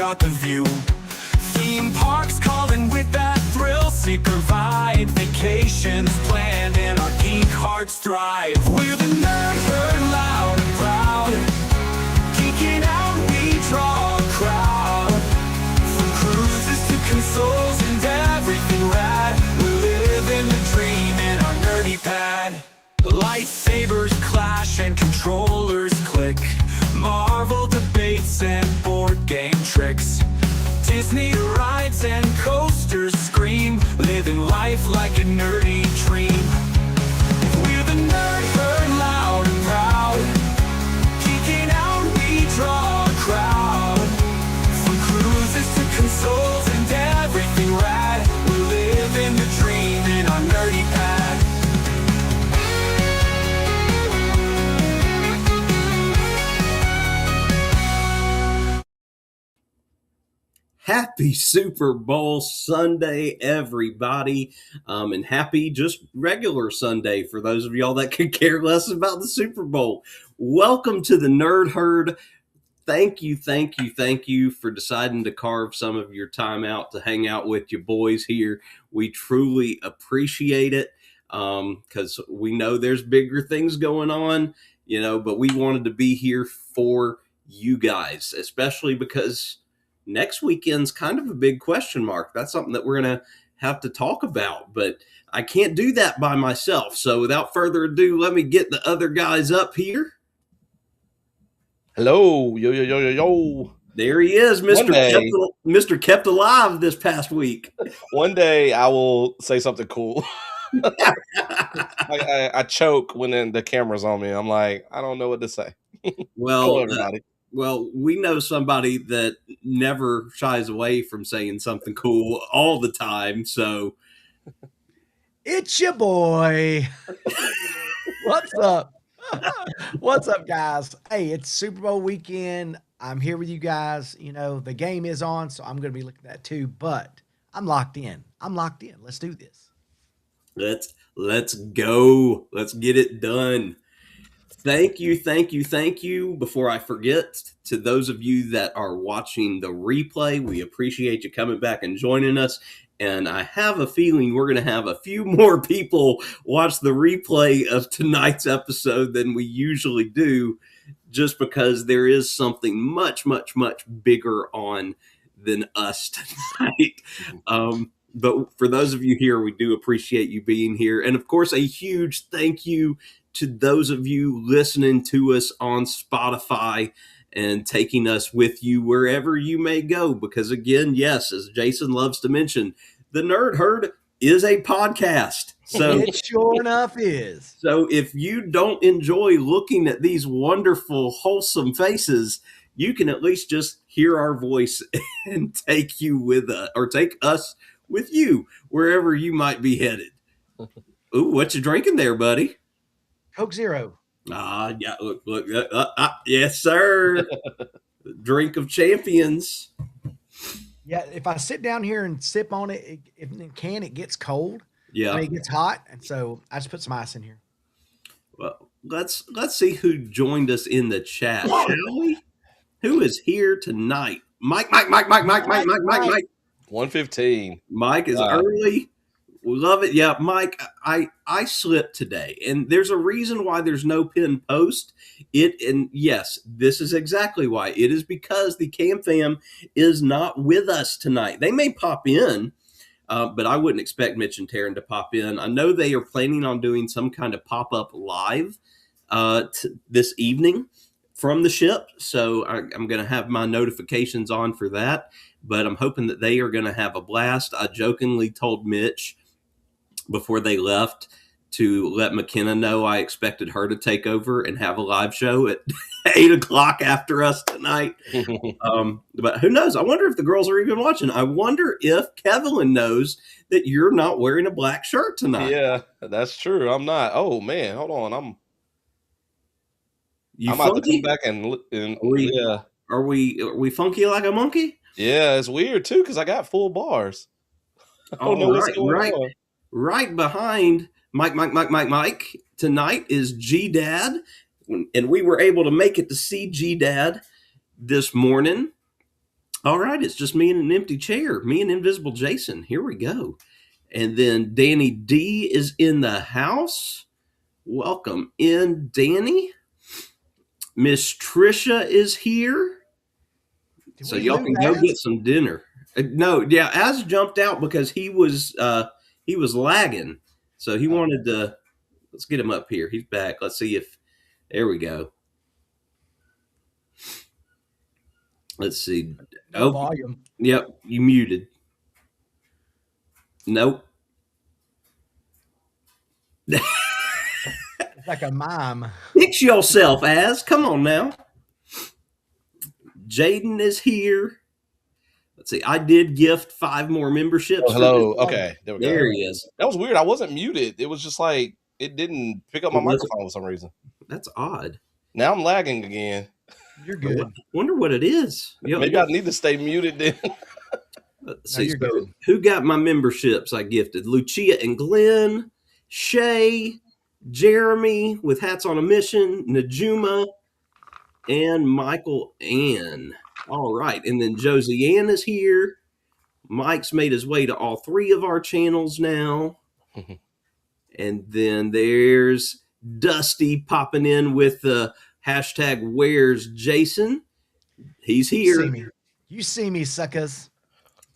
got the view. Theme parks calling with that thrill seeker vibe. Vacations planned and our geek hearts thrive. We're the nerd herd, loud and proud. Geeking out, we draw a crowd. From cruises to consoles and everything rad. We live in the dream in our nerdy pad. Lightsabers clash and controllers click. Marvel debates and board game tricks. Disney rides and coasters scream. Living life like a nerdy dream. We're the nerd herd, loud and proud. Geeking out, we draw a crowd. From cruises to consoles and everything rad. We live in the dream in our nerdy pad. Happy Super Bowl Sunday, everybody, and happy just regular Sunday for those of y'all that could care less about the Super Bowl. Welcome to the Nerd Herd. Thank you for deciding to carve some of your time out to hang out with your boys here. We truly appreciate it because we know there's bigger things going on, but we wanted to be here for you guys, especially because next weekend's kind of a big question mark. That's something that we're going to have to talk about, but I can't do that by myself. So without further ado, let me get the other guys up here. Hello, yo. There he is, Mr. Kept Alive this past week. One day I will say something cool. I choke when the camera's on me. I'm like, I don't know what to say. Well, Hello, everybody. Well, we know somebody that never shies away from saying something cool all the time, so. It's your boy. What's up? What's up, guys? Hey, it's Super Bowl weekend. I'm here with you guys. The game is on, so I'm going to be looking at that too, but I'm locked in. Let's do this. Let's go. Let's get it done. Thank you. Before I forget, to those of you that are watching the replay, we appreciate you coming back and joining us. And I have a feeling we're going to have a few more people watch the replay of tonight's episode than we usually do, just because there is something much bigger on than us tonight. But for those of you here, we do appreciate you being here. And of course, a huge thank you to those of you listening to us on Spotify and taking us with you wherever you may go. Because again, yes, as Jason loves to mention, the Nerd Herd is a podcast. So it sure enough is. So if you don't enjoy looking at these wonderful, wholesome faces, you can at least just hear our voice and take you with us, or take us with you wherever you might be headed. Ooh, what you drinking there, buddy? Coke Zero. Yeah, look. Yes, sir. Drink of champions. Yeah, if I sit down here and sip on it, it gets cold. Yeah. It gets hot, and so I just put some ice in here. Well, let's see who joined us in the chat, shall we? Who is here tonight? Mike. 115. Mike is early. We love it. Yeah, Mike, I slipped today, and there's a reason why there's no pin post. And yes, this is exactly why. It is because the Cam Fam is not with us tonight. They may pop in, but I wouldn't expect Mitch and Taryn to pop in. I know they are planning on doing some kind of pop-up live this evening from the ship, so I'm going to have my notifications on for that, but I'm hoping that they are going to have a blast. I jokingly told Mitch before they left to let McKenna know I expected her to take over and have a live show at 8 o'clock after us tonight. But who knows? I wonder if the girls are even watching. I wonder if Kevin knows that you're not wearing a black shirt tonight. Yeah, that's true. I'm not. Oh man, hold on. I'm about to come back and yeah. Are we funky like a monkey? Yeah, it's weird too because I got full bars. I don't know what's going on. Right behind Mike tonight is G-Dad, and we were able to make it to see G-Dad this morning. All right, it's just me and an empty chair. Me and Invisible Jason. Here we go. And then Danny D is in the house. Welcome in, Danny. Miss Trisha is here. Did So we y'all lose can go Az? get some dinner. No, yeah, Az jumped out because he was lagging. So he wanted to. Let's get him up here. He's back. Let's see if. There we go. Let's see. No Oh, volume. yep. You muted. Nope. It's like a mime. Fix yourself, Az. Come on now. Jaden is here. Let's see. I did gift 5 more memberships. Oh, hello. For this. Okay, there we go. There he is. That was weird. I wasn't muted. It was just like it didn't pick up my It wasn't? microphone for some reason. That's odd. Now I'm lagging again. You're good. Wonder what it is. Yeah, Maybe I need to stay muted then. let's No, see. you're So good. who got my memberships I gifted? Lucia and Glenn, Shay, Jeremy with Hats on a Mission, Najuma, and Michael Ann. All right. And then Josie Ann is here. Mike's made his way to all 3 of our channels now. And then there's Dusty popping in with the hashtag Where's Jason. He's here. You see me, suckers.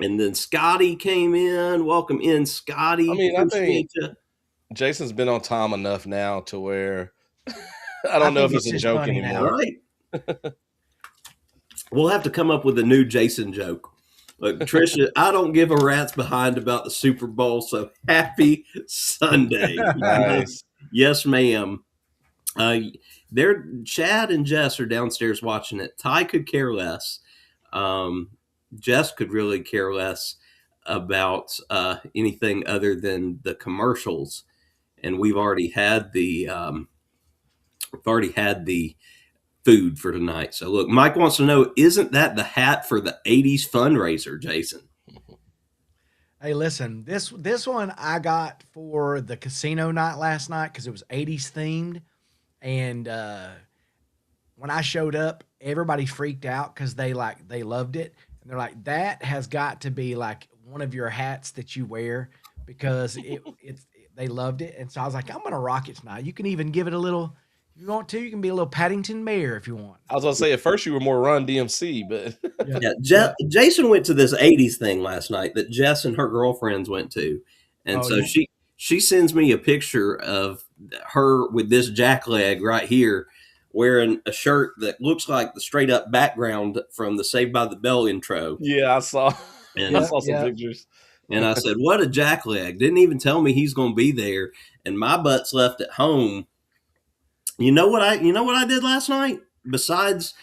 And then Scotty came in. Welcome in, Scotty. I mean, I Appreciate think- ya. Jason's been on time enough now to where I don't know if think it's a it's joke funny now. anymore. Right. We'll have to come up with a new Jason joke. Look, Trisha, I don't give a rat's behind about the Super Bowl, so happy Sunday. Nice. Yes, ma'am. They're Chad and Jess are downstairs watching it. Ty could care less. Jess could really care less about anything other than the commercials, and we've already had the food for tonight. So look, Mike wants to know, isn't that the hat for the 80s fundraiser, Jason? Hey, listen, this one I got for the casino night last night because it was 80s themed. And when I showed up, everybody freaked out because they loved it. And they're like, that has got to be like one of your hats that you wear because they loved it. And so I was like, I'm going to rock it tonight. You can even give it a little, if you want to, you can be a little Paddington Bear if you want. I was gonna say at first you were more Run DMC, but Yeah, Jason went to this 80s thing last night that Jess and her girlfriends went to. And so yeah. she sends me a picture of her with this jackleg right here wearing a shirt that looks like the straight up background from the Saved by the Bell intro. yeah, I saw And, I saw some Yeah. pictures. and I said, what a jackleg. Didn't even tell me he's going to be there. And my butt's left at home. You know what I did last night? Besides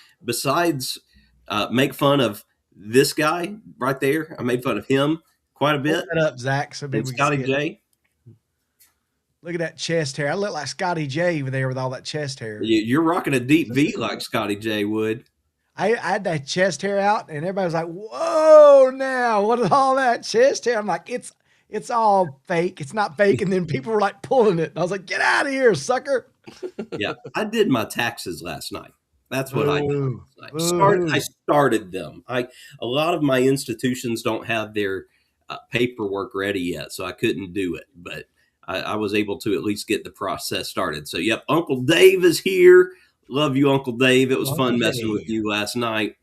make fun of this guy right there, I made fun of him quite a bit. Hold that up, Zach, so maybe And we can Scotty see it. J. Look at that chest hair. I look like Scotty J over there with all that chest hair. You're rocking a deep V like Scotty J would. I had that chest hair out, and everybody was like, "Whoa! Now what is all that chest hair?" I'm like, "It's all fake. It's not fake." And then people were like pulling it. And I was like, "Get out of here, sucker!" Yeah, I did my taxes last night. That's what I did. Boo. I started them. A lot of my institutions don't have their paperwork ready yet, so I couldn't do it. But I was able to at least get the process started. So, yep, Uncle Dave is here. Love you, Uncle Dave. It was Uncle fun messing Dave. with you last night.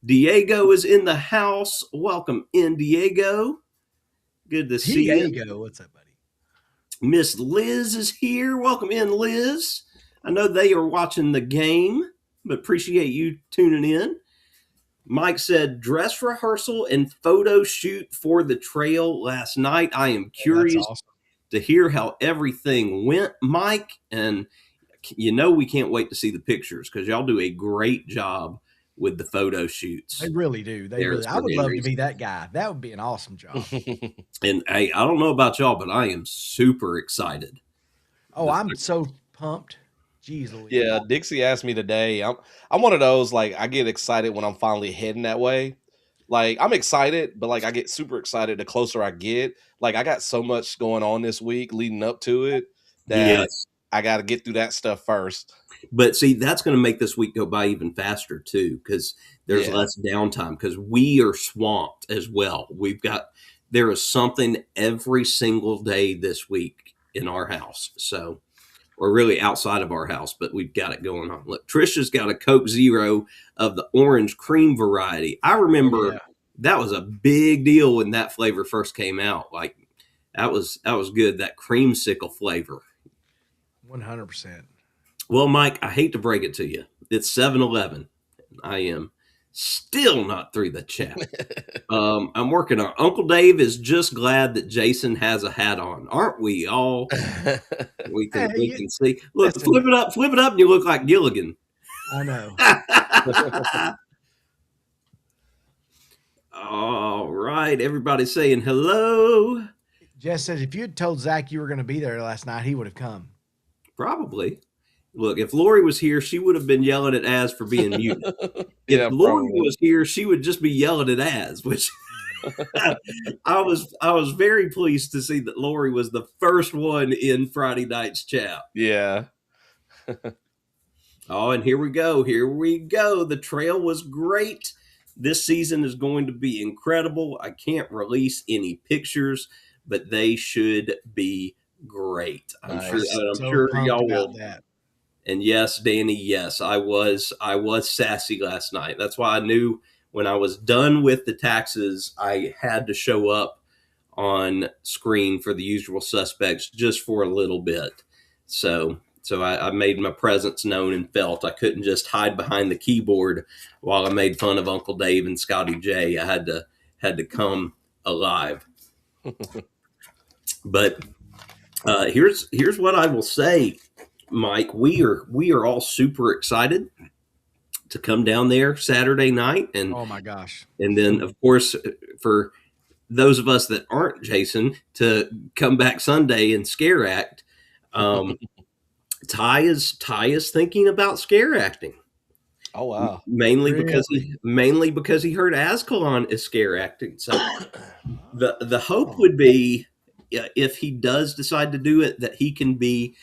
Diego is in the house. Welcome in, Diego. Good to see you. Diego, what's up, buddy? Miss Liz is here. Welcome in, Liz. I know they are watching the game, but appreciate you tuning in. Mike said dress rehearsal and photo shoot for the trail last night. I am curious That's awesome. to hear how everything went, Mike. And we can't wait to see the pictures because y'all do a great job with the photo shoots. They really do. They There really. is I would for love good to be that guy. That would be an awesome job. And hey, I don't know about y'all, but I am super excited. Oh, I'm so pumped. Jeez Louise. Yeah, Dixie asked me today. I'm one of those, like, I get excited when I'm finally heading that way. Like, I'm excited, but like I get super excited the closer I get. Like, I got so much going on this week leading up to it that Yes. I got to get through that stuff first. But see, that's going to make this week go by even faster too, because there's Yeah. less downtime. Because we are swamped as well. There is something every single day this week in our house. So, or really outside of our house, but we've got it going on. Look, Trisha's got a Coke Zero of the orange cream variety. I remember Yeah. that was a big deal when that flavor first came out. Like that was good. That creamsicle flavor. 100%. Well, Mike, I hate to break it to you. It's 7-Eleven. I am still not through the chat. I'm working on. Uncle Dave is just glad that Jason has a hat on. Aren't we all? We Hey, can see. Look, listen. flip it up, and you look like Gilligan. I know. All right, everybody saying hello. Jess says if you had told Zach you were going to be there last night, he would have come. Probably. Look, if Lori was here, she would have been yelling at Az for being muted. If Yeah, Lori probably. was here, she would just be yelling at Az, which I was very pleased to see that Lori was the first one in Friday night's chat. Yeah. Oh, and here we go. Here we go. The trail was great. This season is going to be incredible. I can't release any pictures, but they should be great. I'm Nice. sure pumped y'all about will. that. And yes, Danny, yes, I was sassy last night. That's why I knew when I was done with the taxes, I had to show up on screen for the usual suspects just for a little bit. So I made my presence known and felt. I couldn't just hide behind the keyboard while I made fun of Uncle Dave and Scotty J. I had to come alive. But here's what I will say, Mike. We are all super excited to come down there Saturday night, and Oh my gosh. and then of course for those of us that aren't Jason to come back Sunday and scare act. Ty is thinking about scare acting. Oh wow. Mainly because he heard Ascalon is scare acting. So the hope would be, if he does decide to do it, that he can be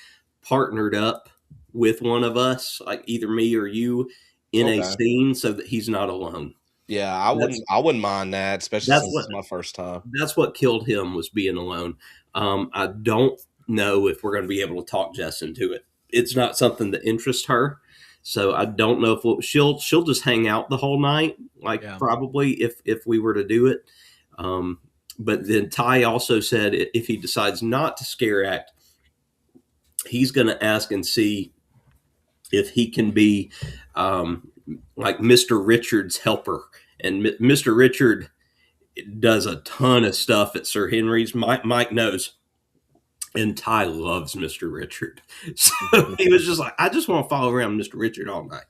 partnered up with one of us, like either me or you, in a Okay. scene, so that he's not alone. Yeah, I wouldn't mind that, especially That's since what- it's my first time. That's what killed him, was being alone. I don't know if we're going to be able to talk Jess into it. It's not something that interests her, so I don't know if she'll just hang out the whole night, probably if we were to do it. But then Ty also said if he decides not to scare act, he's going to ask and see if he can be like Mr. Richard's helper. And Mr. Richard does a ton of stuff at Sir Henry's. Mike knows. And Ty loves Mr. Richard. So he was just like, I just want to follow around Mr. Richard all night.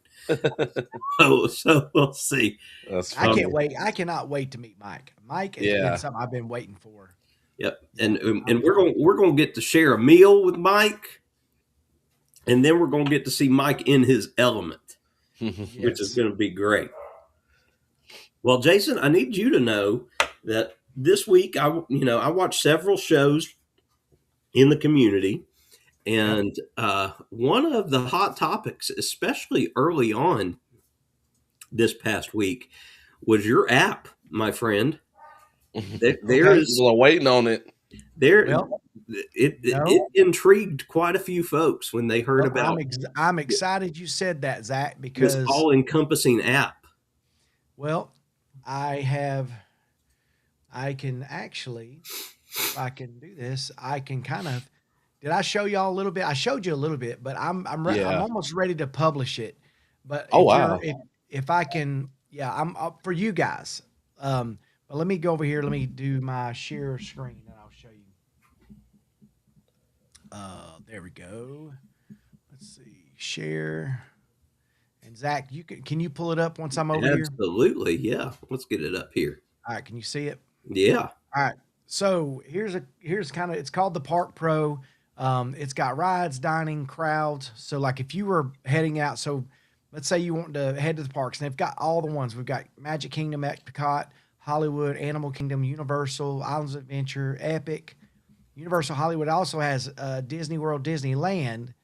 So we'll see. That's I funny. can't wait. I cannot wait to meet Mike. Mike has been something I've been waiting for. Yep. And we're going to get to share a meal with Mike. And then we're going to get to see Mike in his element, which is going to be great. Well, Jason, I need you to know that this week I watched several shows in the community, and one of the hot topics, especially early on this past week, was your app, my friend. There's waiting on it. It intrigued quite a few folks when they heard about. I'm excited you said that, Zach, because this all-encompassing app. Well, I can actually, if I can do this, I can kind of. Did I show y'all a little bit? I showed you a little bit, but I'm almost ready to publish it. But if I can, I'm up for you guys. But let me go over here. Let me do my share screen, and I'll show you. There we go. Let's see, share. And Zach, can you pull it up once I'm over here? Absolutely, yeah. Let's get it up here. All right, can you see it? Yeah. All right. So here's kind of, it's called the Park Pro. It's got rides, dining, crowds. So like if you were heading out, so let's say you want to head to the parks, and they've got all the ones. We've got Magic Kingdom, Epcot, Hollywood, Animal Kingdom, Universal, Islands of Adventure, Epic. Universal Hollywood also has Disney World, Disneyland,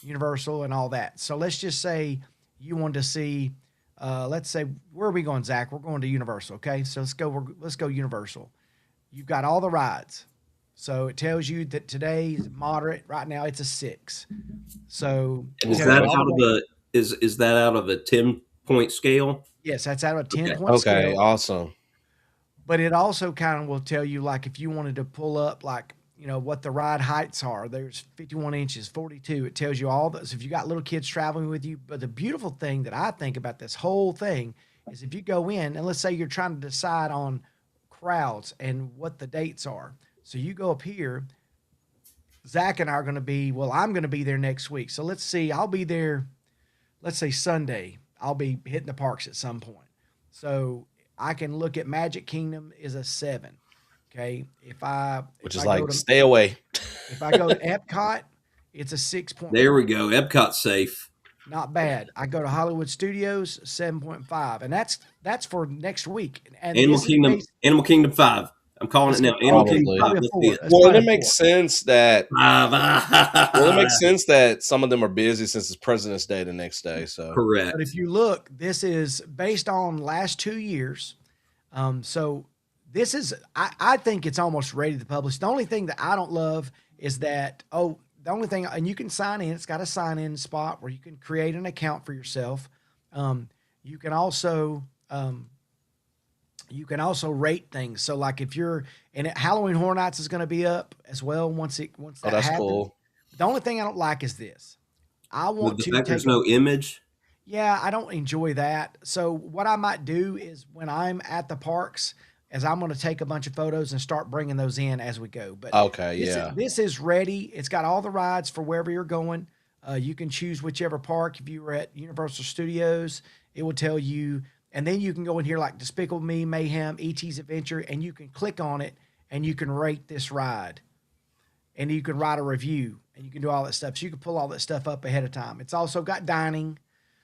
Universal and all that. So let's just say you wanted to see, let's say, where are we going, Zach? We're going to Universal. Okay. So let's go Universal. You've got all the rides. So it tells you that today's moderate. Right now it's a 6. So And is it tells that you all out the of way- is that out of a 10-point scale? yes, that's out of a 10-point Okay, scale. awesome. But it also kind of will tell you, like, if you wanted to pull up, like, what the ride heights are. There's 51 inches, 42. It tells you all those. If you got little kids traveling with you. But the beautiful thing that I think about this whole thing is if you go in and let's say you're trying to decide on crowds and what the dates are. So you go up here. Zach and I are going to be, well, I'm going to be there next week. So let's see, I'll be there, let's say Sunday. I'll be hitting the parks at some point. So I can look at Magic Kingdom is a 7. Okay. Which if is I like, go to, stay away. if I go to Epcot, it's a 6.5. There we go. Epcot's safe. Not bad. I go to Hollywood Studios, 7.5. And that's for next week. And Animal this is Kingdom. based- Animal Kingdom 5. I'm calling That's it now. probably- Animal probably- Kingdom 5. probably a Let's 4. see it. That's Well, probably it a makes 4. sense that well, it makes Correct. sense that some of them are busy since it's President's Day the next day. So But if you look, this is based on last 2 years. So this is, I think it's almost ready to publish. The only thing that I don't love is that, the only thing, and you can sign in, it's got a sign in spot where you can create an account for yourself. You can also rate things. So like if you're, and Halloween Horror Nights is going to be up as well once that that's happens. cool. The only thing I don't like is this. I want The to fact take there's no image. yeah, I don't enjoy that. So what I might do is when I'm at the parks, is I'm going to take a bunch of photos and start bringing those in as we go. But Okay, this yeah. this is ready. It's got all the rides for wherever you're going. You can choose whichever park. If you were at Universal Studios, it will tell you, and then you can go in here like Despicable Me, Mayhem, E.T.'s Adventure, and you can click on it and you can rate this ride, and you can write a review, and you can do all that stuff. So you can pull all that stuff up ahead of time. It's also got dining,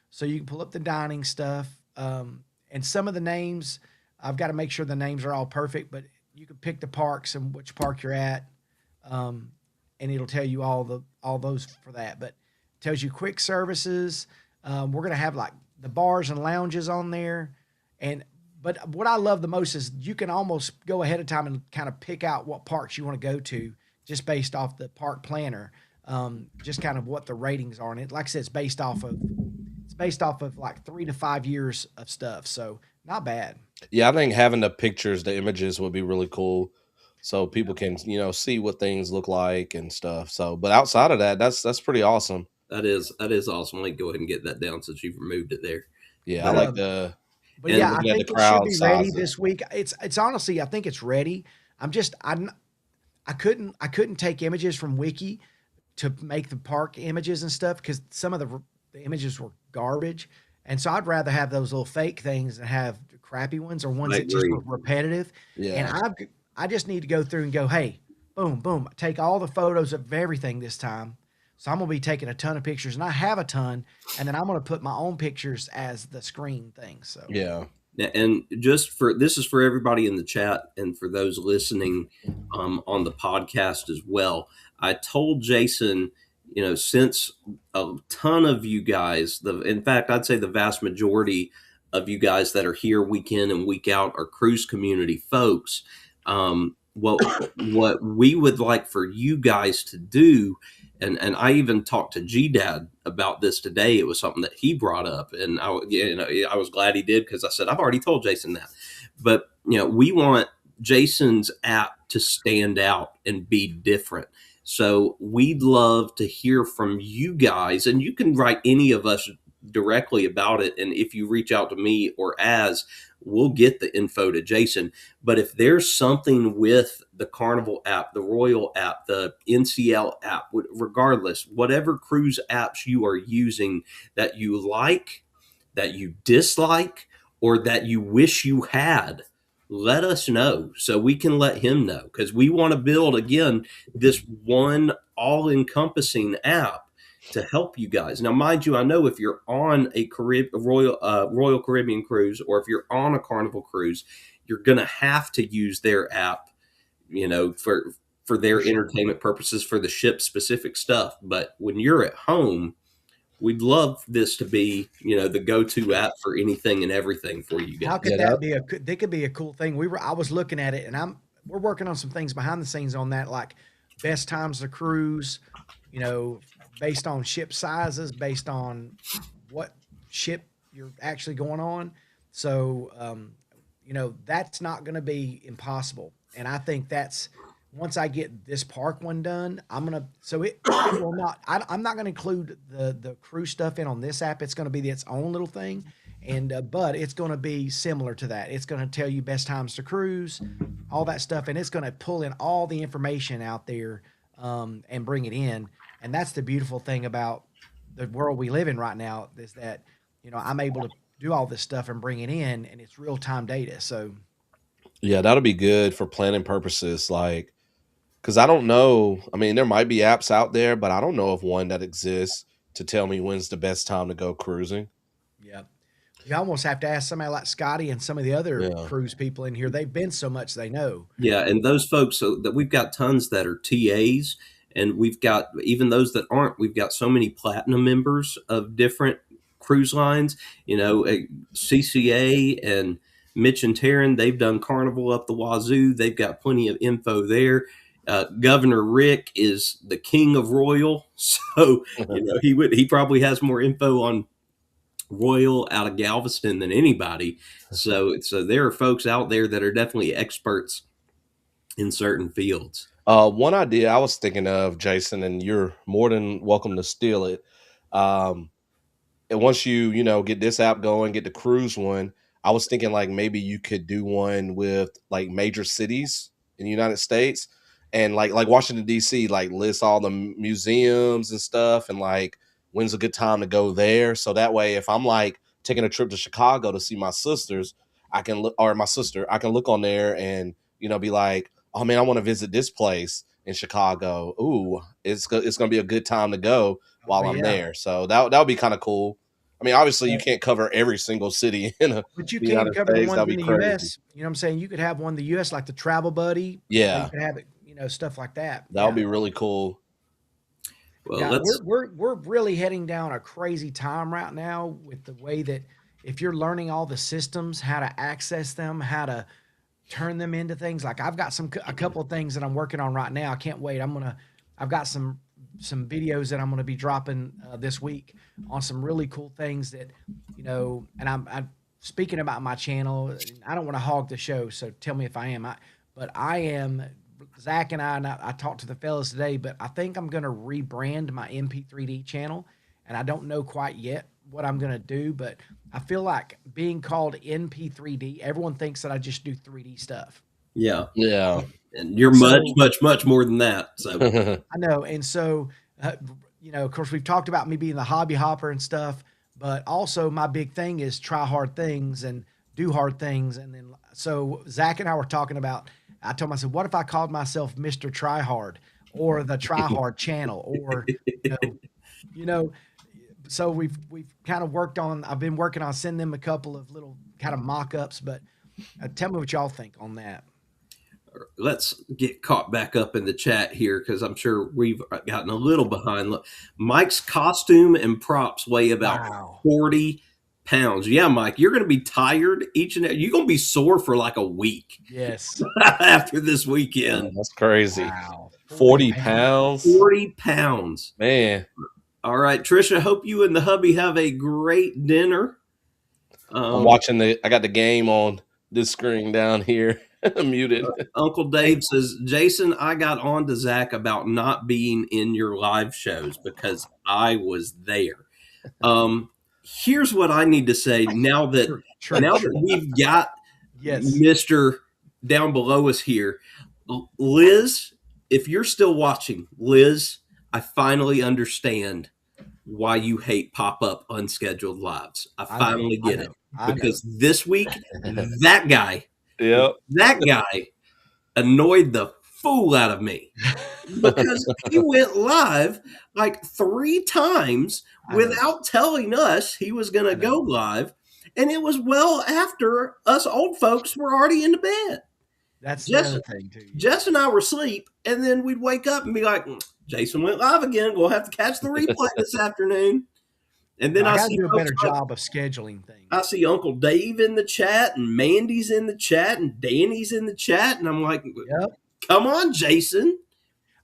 so you can pull up the dining stuff. And some of the names, I've got to make sure the names are all perfect, but you can pick the parks and which park you're at, and it'll tell you all those for that. But it tells you quick services. We're gonna have like the bars and lounges on there, but what I love the most is you can almost go ahead of time and kind of pick out what parks you want to go to just based off the park planner, just kind of what the ratings are. And it, like I said, it's based off of like 3 to 5 years of stuff. So not bad. Yeah, I think having the pictures, the images would be really cool, so people can see what things look like and stuff. So, but outside of that, that's pretty awesome. That is awesome. Let me go ahead and get that down since you've removed it there. Yeah, But, I like the But And yeah, I looking at think the it should crowd be ready sizes. this week. It's honestly, I think it's ready. I couldn't take images from Wiki to make the park images and stuff because some of the images were garbage, and so I'd rather have those little fake things than have crappy ones or ones I that just agree. look repetitive. And yeah. I just need to go through and go, hey, boom, boom, take all the photos of everything this time. So I'm gonna be taking a ton of pictures, and I have a ton, and then I'm gonna put my own pictures as the screen thing. So Yeah. And just for this is for everybody in the chat and for those listening on the podcast as well. I told Jason, since a ton of you guys, in fact, I'd say the vast majority of you guys that are here week in and week out are cruise community folks. What we would like for you guys to do, and I even talked to G-Dad about this today. It was something that he brought up, and I was glad he did because I said I've already told Jason that. But we want Jason's app to stand out and be different. So we'd love to hear from you guys, and you can write any of us directly about it. And if you reach out to me or we'll get the info to Jason. But if there's something with the Carnival app, the Royal app, the NCL app, regardless, whatever cruise apps you are using that you like, that you dislike, or that you wish you had, let us know so we can let him know, because we want to build, again, this one all-encompassing app to help you guys. Now, mind you, I know if you're on a Royal Caribbean cruise, or if you're on a Carnival cruise, you're going to have to use their app, for their entertainment purposes, for the ship specific stuff. But when you're at home, we'd love this to be, the go-to app for anything and everything for you How guys. could Yeah, that be that could be a cool thing. I was looking at it, and we're working on some things behind the scenes on that, like best times to cruise, you know, based on ship sizes, based on what ship you're actually going on. So, that's not going to be impossible. And I think that's once I get this park one done, it will not. I'm not going to include the cruise stuff in on this app. It's going to be its own little thing, and but it's going to be similar to that. It's going to tell you best times to cruise, all that stuff, and it's going to pull in all the information out there and bring it in. And that's the beautiful thing about the world we live in right now is that I'm able to do all this stuff and bring it in, and it's real time data. So yeah, that'll be good for planning purposes. Like, because I don't know. I mean, there might be apps out there, but I don't know of one that exists to tell me when's the best time to go cruising. yeah, you almost have to ask somebody like Scotty and some of the other Yeah. cruise people in here. They've been so much they know. Yeah, and those folks, so that we've got tons that are TAs, and we've got even those that aren't. We've got so many platinum members of different cruise lines. CCA and Mitch and Taryn, they've done Carnival up the wazoo. They've got plenty of info there. Governor Rick is the king of Royal, so he probably has more info on Royal out of Galveston than anybody. So there are folks out there that are definitely experts in certain fields. One idea I was thinking of, Jason, and you're more than welcome to steal it. And once you get this app going, get the cruise one, I was thinking like maybe you could do one with like major cities in the United States, and like Washington D.C. like list all the museums and stuff, and like when's a good time to go there. So that way, if I'm like taking a trip to Chicago to see my sisters, I can look, or my sister, I can look on there and be like, oh man, I want to visit this place in Chicago. Ooh, it's gonna be a good time to go while I'm there. So that would be kind of cool. I mean, obviously, you can't cover every single city in But you the can United cover the States. ones That'd in be the crazy. US. You know what I'm saying? You could have one in the US like the Travel Buddy. Yeah. You could have it, stuff like that. That would be really cool. Well, Yeah, let's we're really heading down a crazy time right now with the way that if you're learning all the systems, how to access them, how to turn them into things. Like I've got a couple of things that I'm working on right now. I can't wait. I've got some videos that I'm gonna be dropping this week on some really cool things that And I'm speaking about my channel. I don't want to hog the show, so tell me if I am. But I am. Zach and I talked to the fellas today, but I think I'm going to rebrand my MP3D channel, and I don't know quite yet what I'm going to do, but I feel like being called MP3D, everyone thinks that I just do 3D stuff. yeah, Yeah. and you're much more than that. So I know, and so of course, we've talked about me being the hobby hopper and stuff, but also my big thing is try hard things and do hard things, and then so Zach and I were talking about. I told him, I said, what if I called myself Mr. Try Hard or the Try Hard channel or, so we've kind of I've been working on sending them a couple of little kind of mock-ups, but tell me what y'all think on that. let's get caught back up in the chat here because I'm sure we've gotten a little behind. Look, Mike's costume and props weigh about 40 pounds. Yeah, Mike, you're going to be tired you're going to be sore for like a week. Yes. After this weekend. Oh, that's crazy. Wow. 40 pounds. 40 pounds. Man. All right, Trisha, hope you and the hubby have a great dinner. I'm watching I got the game on this screen down here. Muted. Uncle Dave says, Jason, I got on to Zach about not being in your live shows because I was there. Here's what I need to say now that we've got Mr. down below us here. Liz, if you're still watching, Liz, I finally understand why you hate pop-up unscheduled lives. I finally get it. Because this week, that guy annoyed the fool out of me because he went live like 3 times without telling us he was going to go live. And it was well after us old folks were already in the bed. That's the other thing too. Jess and I were asleep, and then we'd wake up and be like, Jason went live again. We'll have to catch the replay this afternoon. And then I I got to see do a folks better like- job of scheduling things. I see Uncle Dave in the chat, and Mandy's in the chat, and Danny's in the chat, and I'm like, Yep. come on, Jason.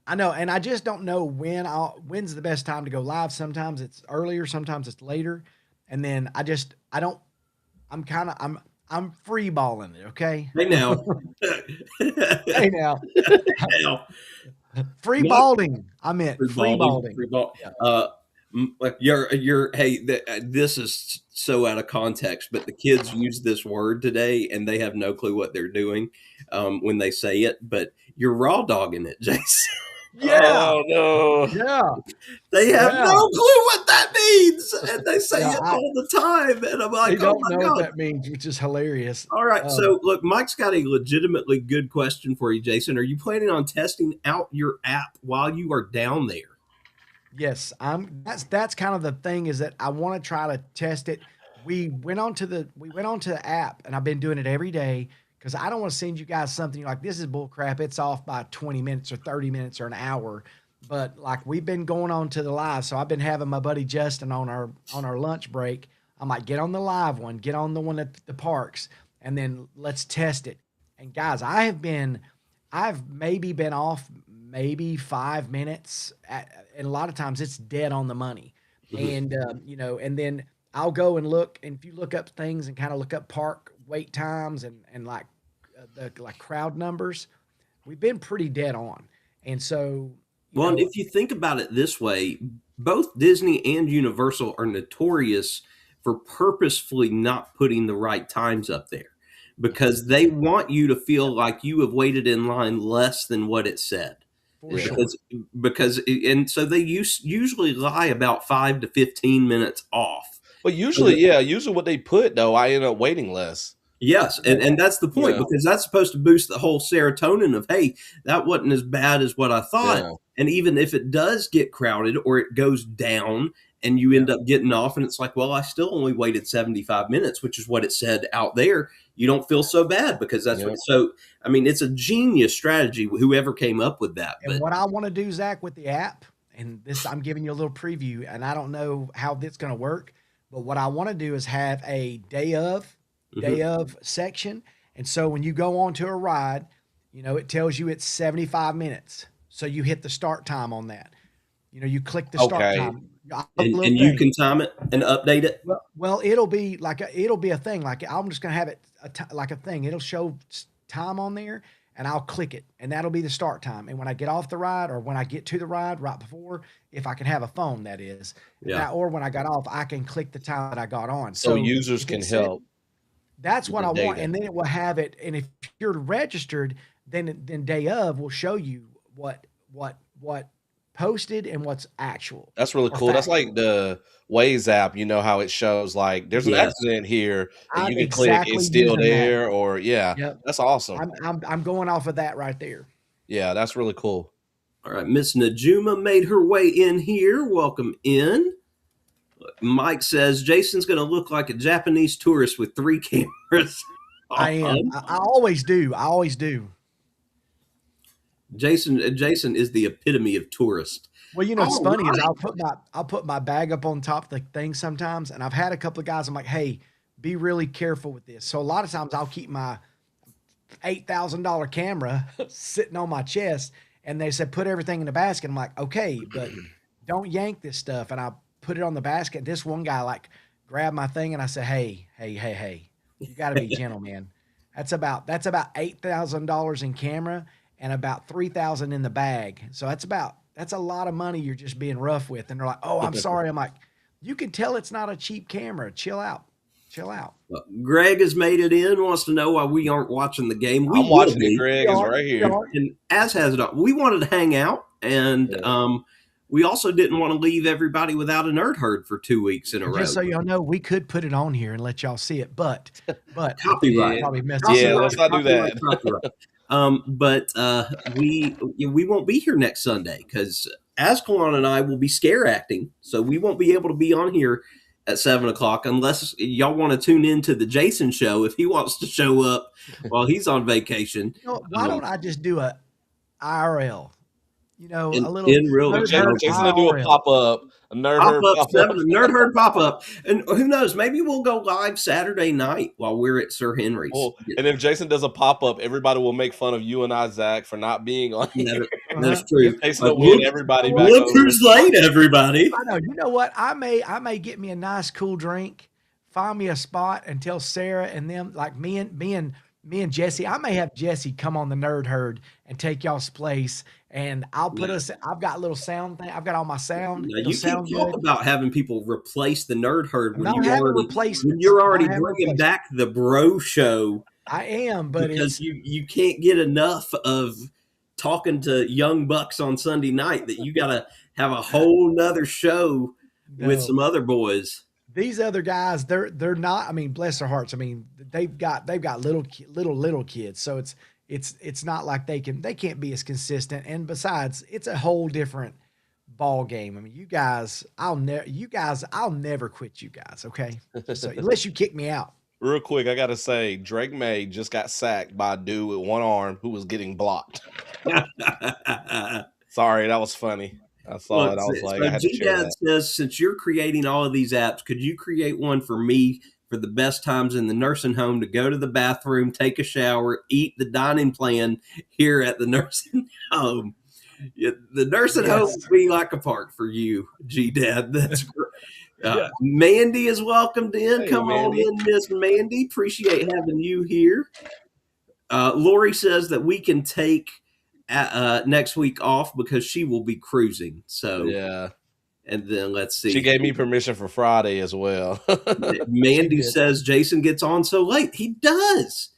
I know, and I just don't know when's the best time to go live. Sometimes it's earlier, sometimes it's later, and then I'm free balling it. Okay, Hey now. hey now, Now. free Not- balling. I meant free balling. Free ball. Yeah. Like you're hey, this is so out of context, but the kids use this word today and they have no clue what they're doing when they say it, but you're raw dogging it, Jason. Yeah, Oh no. yeah. They have Yeah. no clue what that means, and they say Yeah, it all the time, and I'm They like, oh don't my know god. what that means, which is hilarious. All right, so look, Mike's got a legitimately good question for you, Jason. Are you planning on testing out your app while you are down there? Yes, that's kind of the thing, is that I want to try to test it. We went onto the app, and I've been doing it every day because I don't want to send you guys something you're like, this is bull crap. It's off by 20 minutes or 30 minutes or an hour. But like, we've been going on to the live. So I've been having my buddy Justin on our lunch break. I'm like, get on the live one, get on the one at the parks, and then let's test it. And guys, I've maybe been off maybe 5 minutes, and a lot of times it's dead on the money. And and then I'll go and look, and if you look up things and kind of look up park wait times and like the crowd numbers, we've been pretty dead on. And so, Well, and if you think about it this way, both Disney and Universal are notorious for purposefully not putting the right times up there because they want you to feel like you have waited in line less than what it said. for sure. And so they usually lie about 5 to 15 minutes off. But usually what they put though, I end up waiting less. Yes, and that's the point, Yeah. because that's supposed to boost the whole serotonin of, hey, that wasn't as bad as what I thought. Yeah. And even if it does get crowded or it goes down and you end up getting off and it's like, well, I still only waited 75 minutes, which is what it said out there. You don't feel so bad because that's Yeah. what. So, I mean, it's a genius strategy, whoever came up with that. And But what I want to do, Zach, with the app, and this, I'm giving you a little preview, and I don't know how this is going to work, but what I want to do is have a day of section. And so when you go on to a ride, it tells you it's 75 minutes. So you hit the start time on that. You click the start Okay. time. and you can time it and update it. Well, it'll be a thing. Like, I'm just gonna have it like a thing. It'll show time on there, and I'll click it, and that'll be the start time. And when I get off the ride, or when I get to the ride right before, if I can have a phone, that is, Yeah. or when I got off, I can click the time that I got on. So users if can it said- help. That's what I the want, data. and then it will have it. And if you're registered, then day of will show you what posted and what's actual. That's really or cool. That's factual. like the Waze app, how it shows like there's an Yes. accident here and I'm you can click exactly it's still using that. there, or Yep. that's awesome. I'm going off of that right there. Yeah, that's really cool. All right, Miss Najuma made her way in here. Welcome in. Mike says Jason's going to look like a Japanese tourist with 3 cameras. I am. I always do. I always do. Jason is the epitome of tourist. Well, it's All funny is right. I'll put my bag up on top of the thing sometimes, and I've had a couple of guys. I'm like, hey, be really careful with this. So a lot of times I'll keep my $8,000 camera sitting on my chest, and they said put everything in the basket. I'm like, okay, but don't yank this stuff. And I put it on the basket. This one guy grabbed my thing, and I said, hey, you got to be gentle, man. That's about $8,000 in camera and about $3,000 in the bag. So that's a lot of money you're just being rough with. And they're like, oh, I'm sorry. I'm like, you can tell it's not a cheap camera. Chill out. Greg has made it in, wants to know why we aren't watching the game. We I'm watching will it, be. Greg is right here. And as has it. We wanted to hang out, and we also didn't want to leave everybody without a nerd herd for 2 weeks in a row. Just so y'all know, we could put it on here and let y'all see it, but Copyright. probably messed Yeah, up. let's not do that. But we won't be here next Sunday because Ascalon and I will be scare acting, so we won't be able to be on here at 7:00 unless y'all want to tune into the Jason show if he wants to show up while he's on vacation. Why don't I just do a IRL? you know, a little in real Nerd Jason, Herd Jason will do a IRL. pop up, a nerd Pop herd up pop up. seven, Nerd Herd pop up, and who knows? Maybe we'll go live Saturday night while we're at Sir Henry's. Well, and if Jason does a pop up, everybody will make fun of you and I, Zach, for not being on here. That's true. Jason will win everybody back Look over. who's late, everybody. I know. You know what? I may get me a nice cool drink, find me a spot, and tell Sarah and them, like me and Jesse. I may have Jesse come on the Nerd Herd and take y'all's place, and I'll put us. I've got a little sound thing. I've got all my sound. Now, It'll you can't sound talk good. about having people replace the Nerd Herd when I'm not you having already replacements. when you're already Not having bringing replacements. back the Bro Show. I am, but Because it's you can't get enough of talking to young bucks on Sunday night that you got to have a whole nother show with no. some other boys. These other guys, they're not. I mean, bless their hearts. I mean, they've got little kids, so it's not like they can't be as consistent. And besides, it's a whole different ball game. I mean, you guys, I'll never quit you guys. Okay, so unless you kick me out. Real quick, I gotta say, Drake May just got sacked by a dude with one arm who was getting blocked. Sorry, that was funny. I saw it. I was like, I had to share G-Dad that. says, since you're creating all of these apps, could you create one for me for the best times in the nursing home to go to the bathroom, take a shower, eat the dining plan here at the nursing home? Yeah, the nursing home would be like a park for you, G-Dad. That's great. Mandy is welcomed in. Hey, Come Mandy. on in, Miss Mandy. Appreciate having you here. Lori says that we can take next week off because she will be cruising. So Yeah, and then let's see. she gave me permission for Friday as well. Mandy says Jason gets on so late. He does.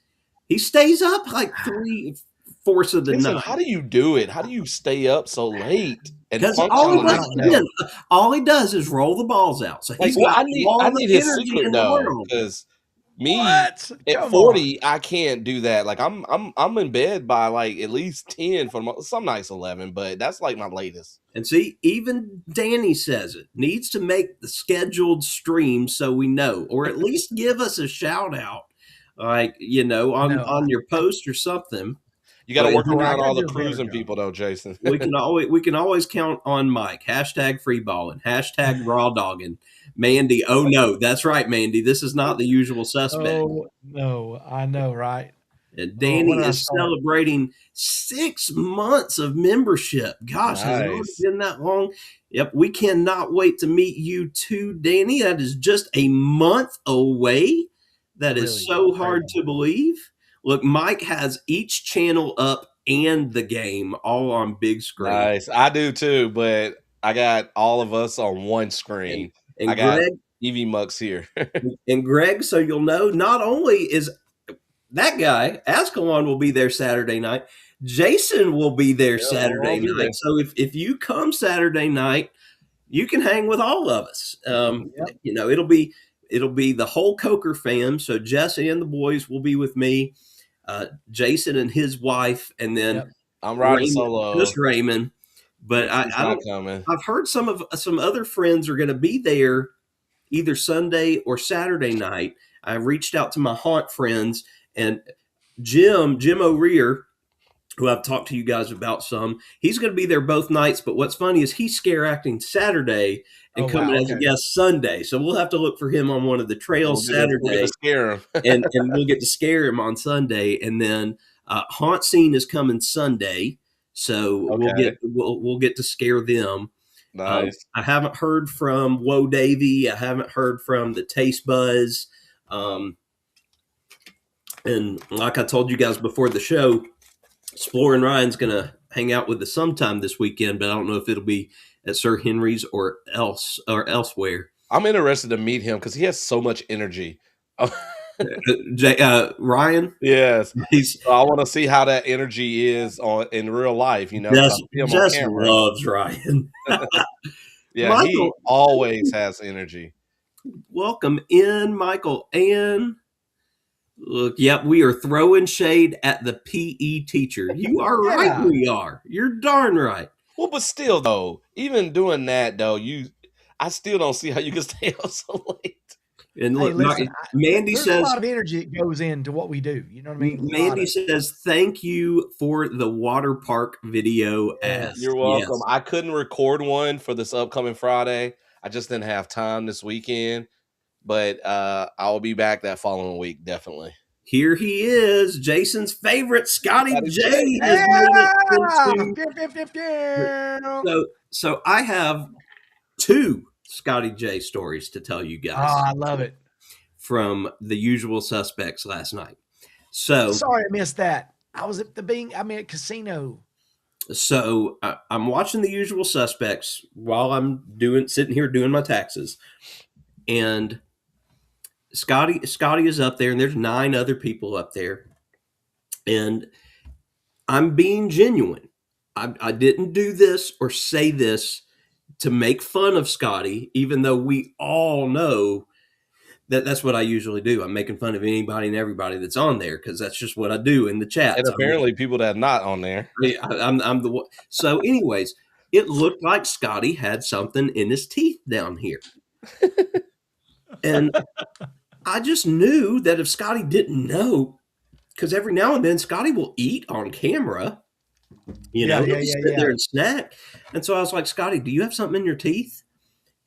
He stays up like 3/4 of the Jason, night. how do you do it? How do you stay up so late? And Because function all, on it? all he does is roll the balls out. So Like, he's well, got all I the need his energy secret in the though, world. because me What? at Come 40, I can't do that. Like I'm in bed by like at least 10 for some nights 11, but that's like my latest. And see, even Danny says it needs to make the scheduled stream so we know, or at least give us a shout out, like on your post or something. You got to But work around I all the gotta do a better cruising job. people though, Jason. we can always count on Mike. Hashtag free balling. Hashtag raw dogging. Mandy. Oh no, that's right, Mandy. This is not the usual suspect. Oh no, I know, right? And Danny what did I is start? celebrating 6 months of membership. Gosh, has it already Nice. been that long? Yep, we cannot wait to meet you too, Danny. That is just a month away. That is Really so hard crazy. to believe. Look, Mike has each channel up and the game all on big screen. Nice. I do too, but I got all of us on one screen. And I got Greg, Evie Mux here. and Greg, so you'll know, not only is that guy, Ascalon will be there Saturday night, Jason will be there Yeah, Saturday I'll be night. there. So if you come Saturday night, you can hang with all of us. Yep. It'll be the whole Coker fam. So Jesse and the boys will be with me, Jason and his wife, and then Yep. I'm riding Raymond, solo. just Raymond. But He's I not don't. coming. I've heard some other friends are going to be there either Sunday or Saturday night. I reached out to my haunt friends, and Jim O'Rear, who I've talked to you guys about some, he's going to be there both nights. But what's funny is he's scare acting Saturday and Oh, coming wow, as a okay. guest Sunday. So we'll have to look for him on one of the trails We'll get Saturday, to scare him. and we'll get to scare him on Sunday. And then Haunt Scene is coming Sunday, so Okay. we'll get to scare them. Nice. I haven't heard from Woe Davy. I haven't heard from the Taste Buzz. And like I told you guys before the show, Exploring Ryan's going to hang out with us sometime this weekend, but I don't know if it'll be at Sir Henry's or elsewhere. I'm interested to meet him because he has so much energy. Ryan, Yes. he's So I want to see how that energy is in real life. You know, 'cause I see him on just camera. loves Ryan. Yeah, he Michael. always has energy. Welcome in, Michael. And look, yep, we are throwing shade at the PE teacher. You are right, Yeah. we are. You're darn right. Well, but still, though, even doing that, though, I still don't see how you can stay up so late. And Hey, look, listen, Mandy there's a says, lot of energy that goes into what we do. You know what I mean? A lot Mandy of says, thank you for the water park video Yes. ask. You're welcome. I couldn't record one for this upcoming Friday. I just didn't have time this weekend, but I'll be back that following week, definitely. Here he is, Jason's favorite, Scotty Scotty J. J. Has made it Yeah! into. Pew, pew, pew, pew. So I have 2 Scotty J stories to tell you Oh, guys I love it. from The Usual Suspects last night. So Sorry I missed that. I was at at casino. I'm watching The Usual Suspects while I'm sitting here doing my taxes, and Scotty is up there, and there's 9 other people up there, and I'm being genuine. I didn't do this or say this to make fun of Scotty, even though we all know that that's what I usually do. I'm making fun of anybody and everybody that's on there because that's just what I do in the chat. And apparently people that are not on there. I'm the one. So, anyways, it looked like Scotty had something in his teeth down here. And I just knew that if Scotty didn't know, because every now and then Scotty will eat on camera, he'll sit there and snack. And so I was like, Scotty, do you have something in your teeth?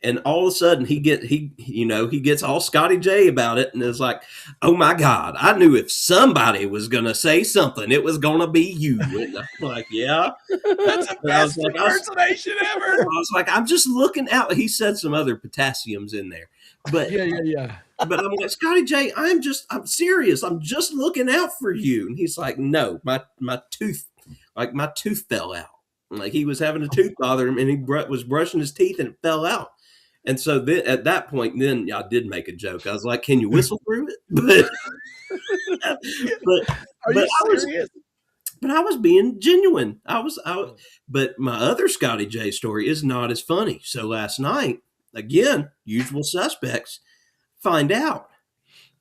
And all of a sudden he gets all Scotty J about it and is like, oh my God, I knew if somebody was going to say something, it was going to be you. And I'm like, yeah. That's the best impersonation ever. I was like, I'm just looking out. He said some other potassiums in there. But Yeah. but I'm like, Scotty J, I'm serious. I'm just looking out for you. And he's like, no, my tooth fell out. Like he was having a tooth bother him and he was brushing his teeth and it fell out. And so then at that point, then I did make a joke. I was like, can you whistle through it? Are you serious? But I was being genuine. But my other Scotty J story is not as funny. So last night, again, Usual Suspects, find out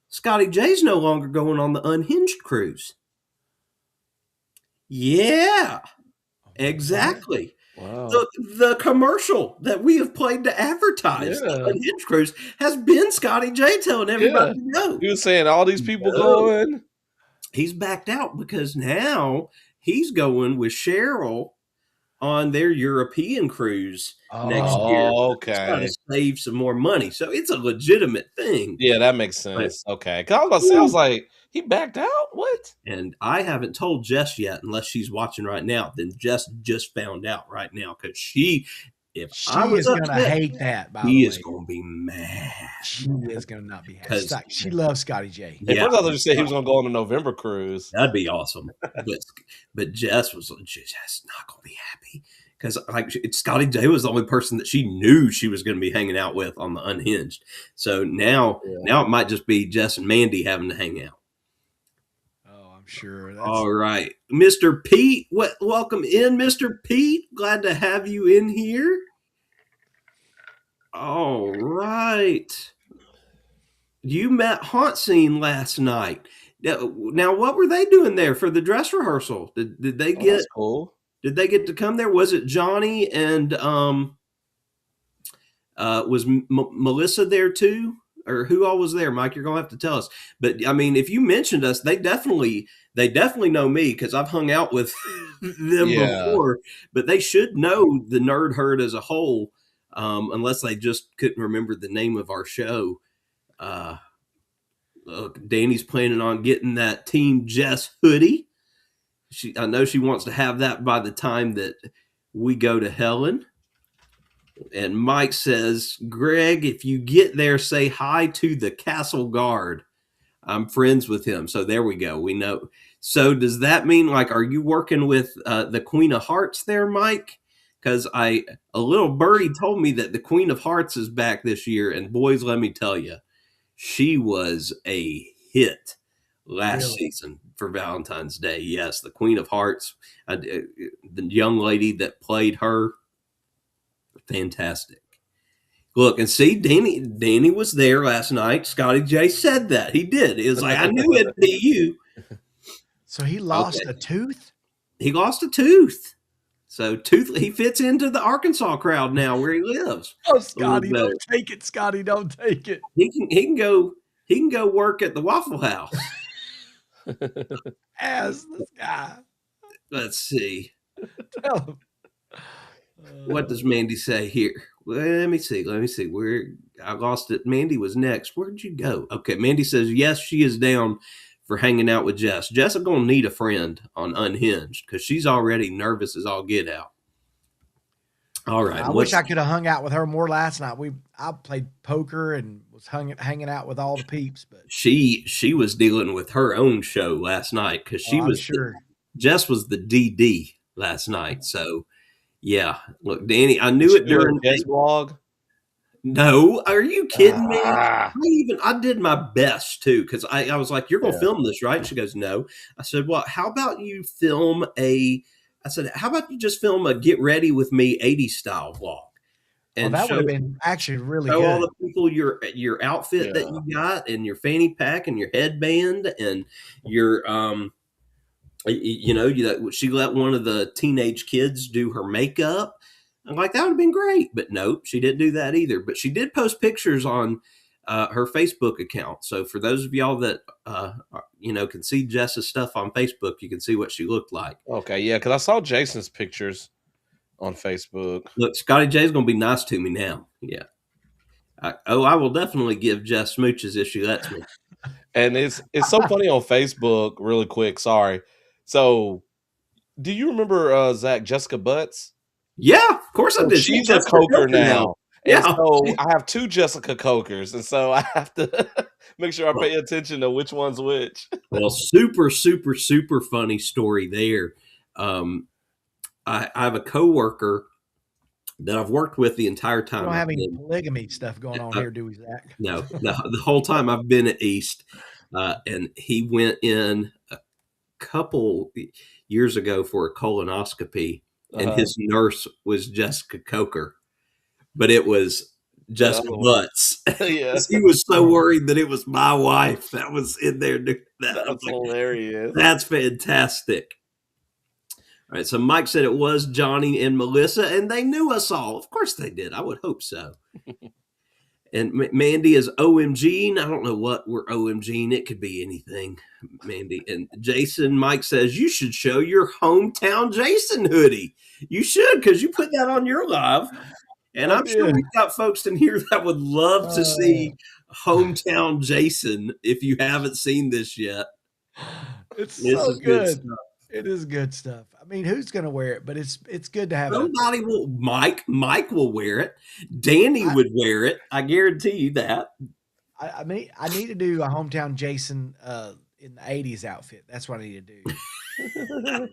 Scotty J's no longer going on the Unhinged cruise. Yeah, exactly. Wow. The commercial that we have played to advertise the Unhinged cruise has been Scotty J telling everybody to go. He was saying all these people going. He's backed out because now he's going with Cheryl on their European cruise next year. Okay. He's got to save some more money. So it's a legitimate thing. Yeah, that makes sense. Okay. Because I was about to say, I was like, he backed out? What? And I haven't told Jess yet, unless she's watching right now. Then Jess just found out right now because she is going to hate that, by the way. He is going to be mad. She is going to not be happy. She loves Scotty J. At first I thought you said he was going to go on a November cruise. That'd be awesome. But Jess was just not going to be happy because Scotty J was the only person that she knew she was going to be hanging out with on the Unhinged. So now it might just be Jess and Mandy having to hang out. Oh, I'm sure. All right. Mr. Pete, welcome in, Mr. Pete. Glad to have you in here. All right. You met Haunt Scene last night. Now, what were they doing there for the dress rehearsal? Did they get That's cool? Did they get to come there? Was it Johnny and was Melissa there too? Or who all was there, Mike? You're gonna have to tell us. But I mean, if you mentioned us, they definitely know me because I've hung out with them before. But they should know the Nerd Herd as a whole, unless they just couldn't remember the name of our show. Look, Danny's planning on getting that Team Jess hoodie. I know she wants to have that by the time that we go to Helen. And Mike says, Greg, if you get there, say hi to the Castle Guard. I'm friends with him. So there we go. We know. So does that mean, like, are you working with the Queen of Hearts there, Mike? Because a little birdie told me that the Queen of Hearts is back this year. And boys, let me tell you, she was a hit last season for Valentine's Day. Yes, the Queen of Hearts, the young lady that played her. Fantastic. Look, and see, Danny was there last night. Scotty J said that. He did. It was like, I knew it'd be you. So he lost a tooth? He lost a tooth. So Toothless, he fits into the Arkansas crowd now where he lives. Oh, A little Scotty, better. don't take it. Scotty, don't take it. He can go work at the Waffle House. Ask this guy. Let's see. Tell him. What does Mandy say here? Let me see. Where I lost it. Mandy was next. Where'd you go? Okay, Mandy says yes, she is down for hanging out with Jess. Jess is gonna need a friend on Unhinged because she's already nervous as all get out. All right. I wish I could have hung out with her more last night. I played poker and was hanging out with all the peeps, but she was dealing with her own show last night because she was sure. Jess was the DD last night. So yeah, look, Danny, I knew it during Jess vlog. No, are you kidding me? I did my best too because I was like, "You're gonna film this, right?" And she goes, "No." I said, "Well, how about you film how about you just film a get ready with me 80s style vlog?" And that would have been actually really show good. all the people your outfit that you got and your fanny pack and your headband and your she let one of the teenage kids do her makeup. I'm like, that would have been great, but nope, she didn't do that either. But she did post pictures on her Facebook account. So for those of y'all that can see Jess's stuff on Facebook, you can see what she looked like. Okay, yeah, because I saw Jason's pictures on Facebook. Look, Scotty J's gonna be nice to me now. Yeah. I will definitely give Jess smooches if she lets me. And it's so funny on Facebook. Really quick, sorry. So, do you remember Zach Jessica Butts? Yeah, of course I did. She's a Coker now. Yeah. And so I have two Jessica Cokers, and so I have to make sure I pay attention to which one's which. Well, super, super, super funny story there. I have a coworker that I've worked with the entire time. We don't have any polygamy stuff going on here, do we, Zach? No, the whole time I've been at East, and he went in a couple years ago for a colonoscopy, and his nurse was Jessica Coker, but it was Jessica Butts. Yeah. He was so worried that it was my wife that was in there doing that. That's hilarious. That's fantastic. All right, so Mike said it was Johnny and Melissa, and they knew us all. Of course they did. I would hope so. And Mandy is OMG. I don't know what we're OMGing. It could be anything, Mandy. And Jason, Mike says, you should show your hometown Jason hoodie. You should, because you put that on your live. And I'm sure we've got folks in here that would love to see hometown Jason if you haven't seen this yet. It's so good. It is good stuff. I mean, who's going to wear it? But it's good to have. Somebody will. Mike will wear it. Danny would wear it. I guarantee you that. I mean, I need to do a hometown Jason in the '80s outfit. That's what I need to do.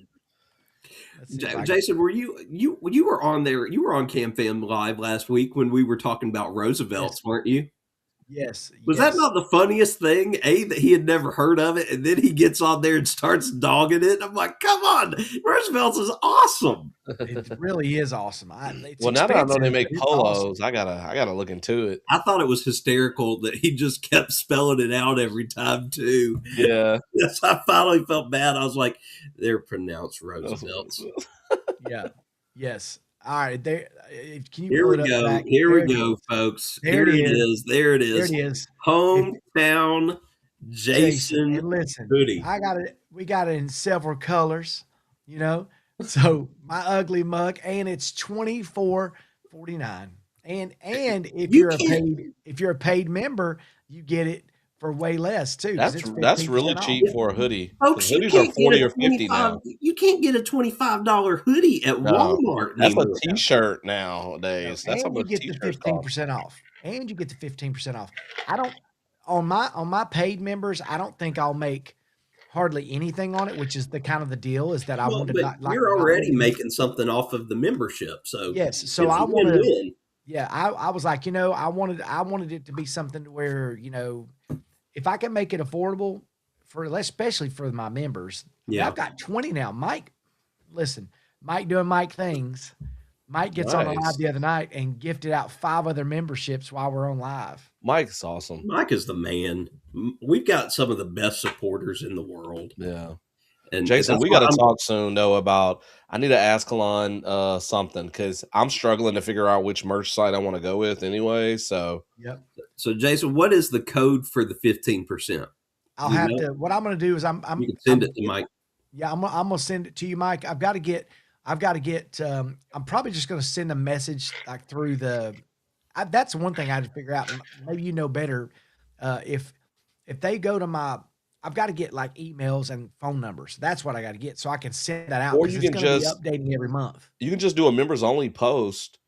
Jason, were you were on there? You were on Cam Fam Live last week when we were talking about Roosevelt's, weren't you? Yes. Was that not the funniest thing? That he had never heard of it, and then he gets on there and starts dogging it. I'm like, come on, Roosevelt's is awesome. It really is awesome. Well, now that I know they make polos, awesome. I gotta look into it. I thought it was hysterical that he just kept spelling it out every time too. Yeah. Yes, I finally felt bad. I was like, they're pronounced Roosevelt's. Yeah. Yes. All right, there. Can you? Here we go. Here we go, folks. Here it is. There it is. There it is. Hometown Jason and listen, hoodie. I got it. We got it in several colors. You know, so my ugly mug, and it's $24.49. And if you're a paid member, you get it for way less too. That's really cheap for a hoodie. Folks, hoodies are 40 or 50 now. You can't get a $25 hoodie at Walmart. That's a t-shirt nowadays. That's how much you get the 15% off. And you get the 15% off. I don't on my paid members, I don't think I'll make hardly anything on it, which is the kind of the deal is that I want to not like you're already making something off of the membership. So yes, so I want to yeah, I was like, I wanted it to be something where, if I can make it affordable especially for my members. Yeah. I've got 20 now. Mike doing Mike things. Mike gets on the live the other night and gifted out 5 other memberships while we're on live. Mike's awesome. Mike is the man. We've got some of the best supporters in the world. Yeah. And Jason, that's we why got to I'm talk soon though about. I need to ask Kalon something because I'm struggling to figure out which merch site I want to go with anyway. So Yep. so Jason, what is the code for the 15%? I'll You have know, to. What I'm going to do is you can send it to Mike. Yeah, I'm gonna send it to you, Mike. I've got to get. I'm probably just going to send a message like through the. That's one thing I had to figure out. Maybe you know better. If they go to my, I've got to get like emails and phone numbers. That's what I got to get so I can send that out or because you it's can going to be just updating every month. do a members only post,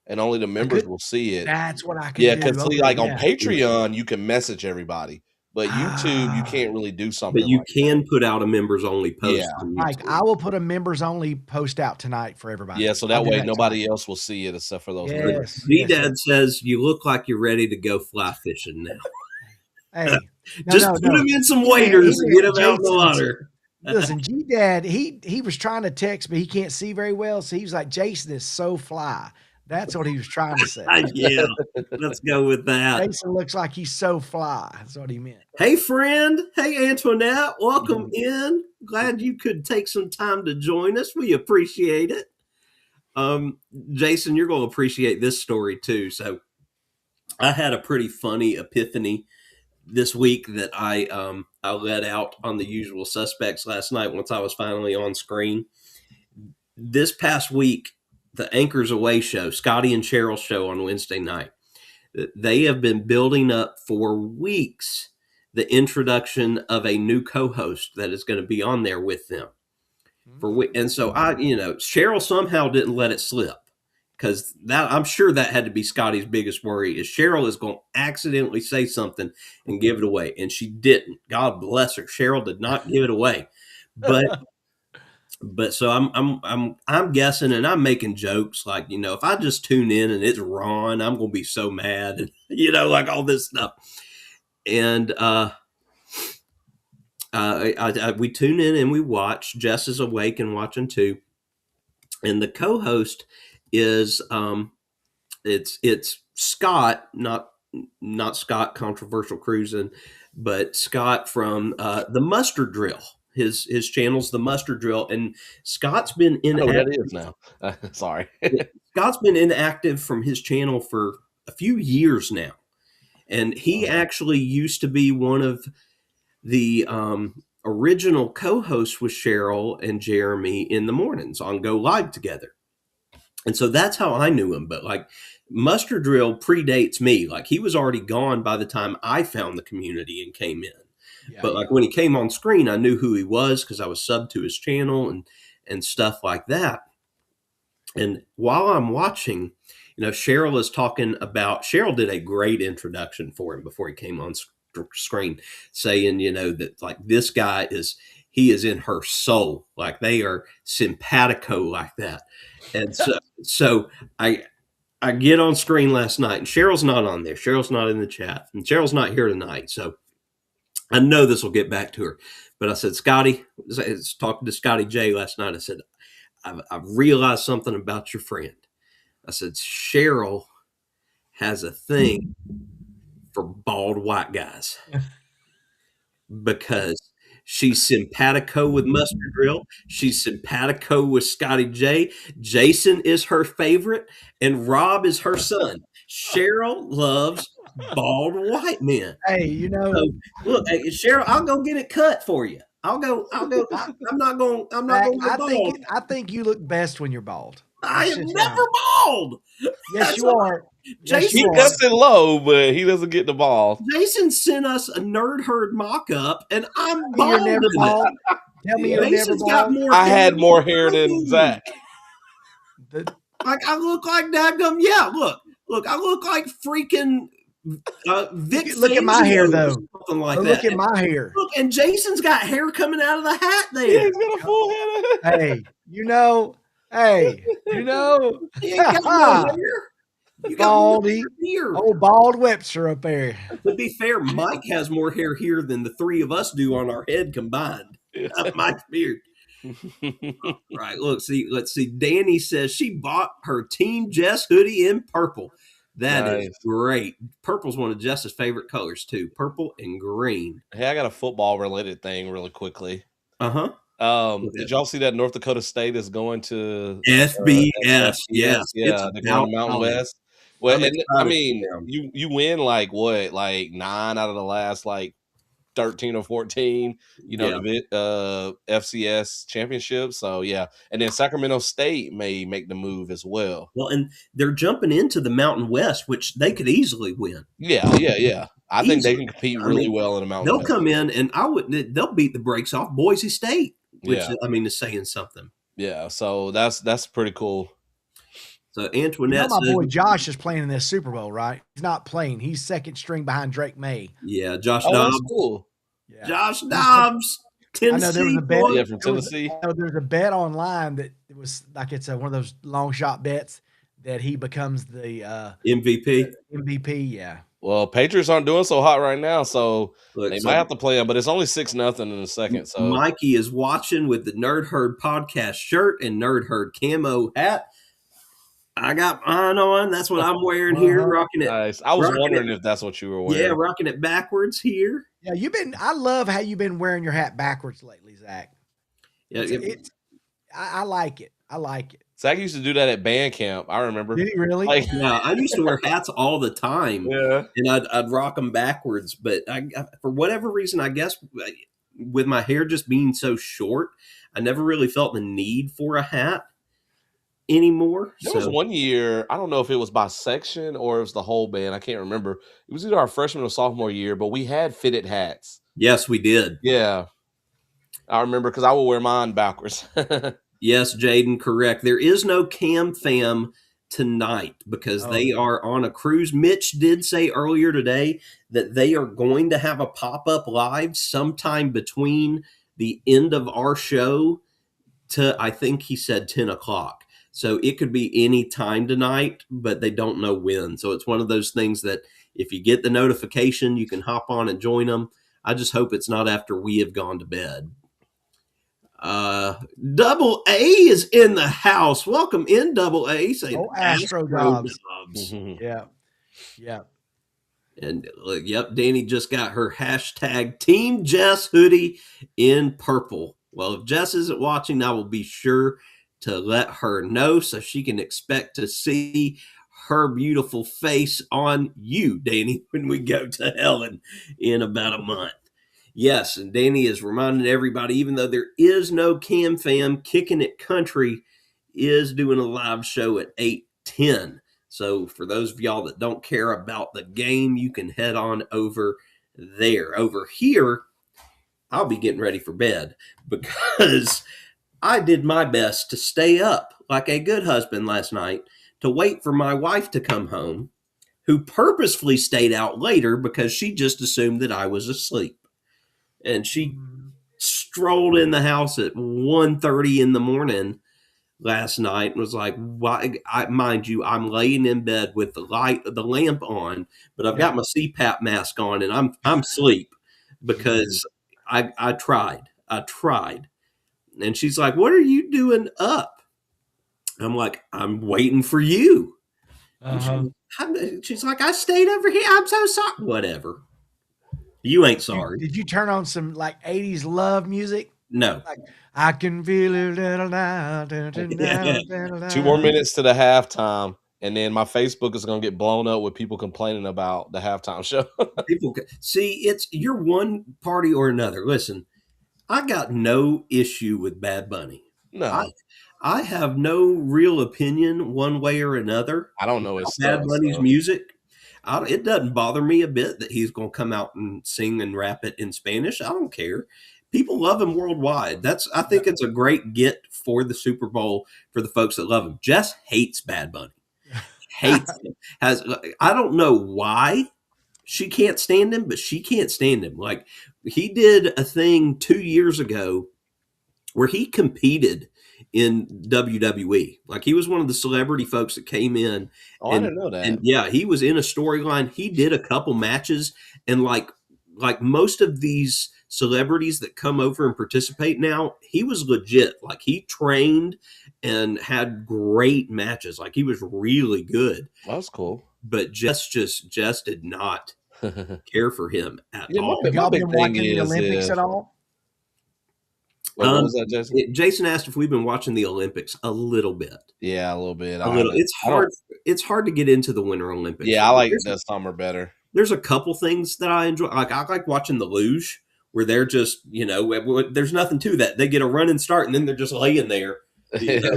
and only the A members good. will see it. That's what I can Yeah, do. because see, Okay, like on yeah. Patreon, you can message everybody, but YouTube, you Ah, can't really do But something you like that. can put out a members only post Yeah. on Mike, YouTube. I will put a members only post out tonight for everybody. Yeah, so I'll that do way that nobody tonight. else will see it except for those But members. Yes, B yes, Dad yes. says you look like you're ready to go fly fishing now. Hey, Just put him in some waders and get him out in the water. Listen, G Dad, he was trying to text, but he can't see very well. So he was like, Jason is so fly. That's what he was trying to say. Yeah, let's go with that. Jason looks like he's so fly. That's what he meant. Hey, friend. Hey, Antoinette. Welcome in. Glad you could take some time to join us. We appreciate it. Jason, you're going to appreciate this story too. So I had a pretty funny epiphany this week that I let out on the usual suspects last night once I was finally on screen. This past week, the Anchors Away show, Scotty and Cheryl's show on Wednesday night, they have been building up for weeks the introduction of a new co-host that is going to be on there with them. And so Cheryl somehow didn't let it slip, because that, I'm sure that had to be Scotty's biggest worry, is Cheryl is going to accidentally say something and give it away, and she didn't. God bless her. Cheryl did not give it away, but so I'm guessing, and I'm making jokes like, if I just tune in and it's Ron, I'm going to be so mad, and like all this stuff. And we tune in and we watch. Jess is awake and watching too. And the co-host is it's Scott, not Scott Controversial Cruising, but Scott from the Mustard Drill. His channel's the Mustard Drill, and Scott's been inactive. That is now. Sorry. Scott's been inactive from his channel for a few years now, and he actually used to be one of the original co-hosts with Cheryl and Jeremy in the mornings on Go Live Together. And so that's how I knew him. But like, Mustard Drill predates me. Like, he was already gone by the time I found the community and came in. Yeah, but like when he came on screen, I knew who he was because I was subbed to his channel and stuff like that. And while I'm watching, Cheryl is talking about, Cheryl did a great introduction for him before he came on screen, saying, that like this guy he is in her soul. Like, they are simpatico like that. And so I get on screen last night, and Cheryl's not on there. Cheryl's not in the chat, and Cheryl's not here tonight. So I know this will get back to her. But I said, Scotty, I was talking to Scotty J last night. I said, I've realized something about your friend. I said, Cheryl has a thing for bald white guys because she's simpatico with Mustard Drill. She's simpatico with Scotty J. Jason is her favorite, and Rob is her son. Cheryl loves bald white men. Hey, so, look, hey, Cheryl, I'll go get it cut for you. I'll go. I'm not going. I'm not going to bald. I think you look best when you're bald. I am never bald. Yes, you are. Jason, he cuts it low, but he doesn't get the ball. Jason sent us a Nerd Herd mock-up, and I'm bald. You're never bald. Tell me you're never bald. I had more hair than Zach. Like, I look like daggum. Yeah, look, I look like freaking Vic. Look at my hair, though. Something like that. Look at my hair. Look, and Jason's got hair coming out of the hat there. Yeah, he's got a full head. Hey, he ain't got no hair. You got old bald Webster up there. To be fair, Mike has more hair here than the three of us do on our head combined. Mike's beard. Right. Let's see. Danny says she bought her Team Jess hoodie in purple. That is great. Purple's one of Jess's favorite colors too. Purple and green. Hey, I got a football related thing really quickly. Did y'all see that North Dakota State is going to FBS, FBS? yes, it's Yeah, they're going to Mountain about West. Well, I'm and I excited mean, for them. you win like what, like 9 out of the last like 13 or 14, Yeah. FCS championships. So yeah, and then Sacramento State may make the move as well. Well, and they're jumping into the Mountain West, which they could easily win. Yeah. I think they Easily. can compete I really mean, well in the Mountain They'll West. come in, and they'll beat the brakes off Boise State, which Yeah. I mean is saying something. Yeah, so that's pretty cool. So You know Antoinette my says, boy Josh is playing in this Super Bowl, right? He's not playing. He's second string behind Drake May. yeah, Josh Oh, that's Dobbs. cool. Yeah. Josh Dobbs, I know there was Tennessee a bet. boy. Yeah, from Tennessee. There's a bet online that it was like it's one of those long shot bets that he becomes the MVP. MVP. Yeah. Well, Patriots aren't doing so hot right now, so Look, they so might have to play him, but it's only 6-0 in the second. So Mikey is watching with the Nerd Herd podcast shirt and Nerd Herd camo hat. I got mine on. That's what I'm wearing here, rocking it. nice. I was rocking wondering it. if that's what you were wearing. Yeah, rocking it backwards here. Yeah, I love how you've been wearing your hat backwards lately, Zach. Yeah, I like it. I like it. Zach used to do that at band camp. I remember. Did he really? Like, yeah, I used to wear hats all the time, yeah. and I'd rock them backwards. But for whatever reason, I guess with my hair just being so short, I never really felt the need for a hat anymore. There was one year, I don't know if it was by section or it was the whole band. I can't remember. It was either our freshman or sophomore year, but we had fitted hats. Yes, we did. Yeah. I remember because I would wear mine backwards. Yes, Jaden, correct. There is no Cam Fam tonight because they are on a cruise. Mitch did say earlier today that they are going to have a pop-up live sometime between the end of our show to, I think he said 10 o'clock. So it could be any time tonight, but they don't know when. So it's one of those things that if you get the notification, you can hop on and join them. I just hope it's not after we have gone to bed. Double A is in the house. Welcome in, Double A. Saying Astro Dobbs. Mhm. Yeah. And yep, Danny just got her hashtag Team Jess hoodie in purple. Well, if Jess isn't watching, I will be sure to let her know so she can expect to see her beautiful face on you, Danny, when we go to Helen in about a month. Yes, and Danny is reminding everybody, even though there is no Cam Fam, Kicking It Country is doing a live show at 8:10. So for those of y'all that don't care about the game, you can head on over there. Over here, I'll be getting ready for bed because I did my best to stay up like a good husband last night to wait for my wife to come home, who purposefully stayed out later because she just assumed that I was asleep. And she strolled in the house at 1:30 in the morning last night and was like, "Why?" Mind you, I'm laying in bed with the lamp on, but I've got my CPAP mask on, and I'm asleep because I tried. And she's like, "What are you doing up?" I'm like, "I'm waiting for you." She's like, "I stayed over here. I'm so sorry." Whatever. You ain't sorry. Did you turn on some like 80s love music? No. Like, I can feel it now. 2 more minutes to the halftime, and then my Facebook is going to get blown up with people complaining about the halftime show. People see you're one party or another. Listen, I got no issue with Bad Bunny. No, I have no real opinion one way or another. I don't know his Bad stuff, Bunny's so. music. It doesn't bother me a bit that he's going to come out and sing and rap it in Spanish. I don't care. People love him worldwide. I think it's a great get for the Super Bowl for the folks that love him. Jess hates Bad Bunny. Hates him. I don't know why she can't stand him, but she can't stand him. Like, he did a thing 2 years ago where he competed in WWE. Like, he was one of the celebrity folks that came in. Oh, I didn't know that. And yeah, he was in a storyline. He did a couple matches, and like most of these celebrities that come over and participate now, he was legit. Like, he trained and had great matches. Like, he was really good. That's cool. But Jess did not care for him at all. My Y'all big been thing watching the is Olympics at all? Wait, what was that, Jason? Jason asked if we've been watching the Olympics a little bit. Yeah, a little bit. A little. It's I don't- hard. It's hard to get into the Winter Olympics. Yeah, I like the summer better. There's a couple things that I enjoy. Like I like watching the luge, where they're just there's nothing to that. They get a running start and then they're just laying there. You know?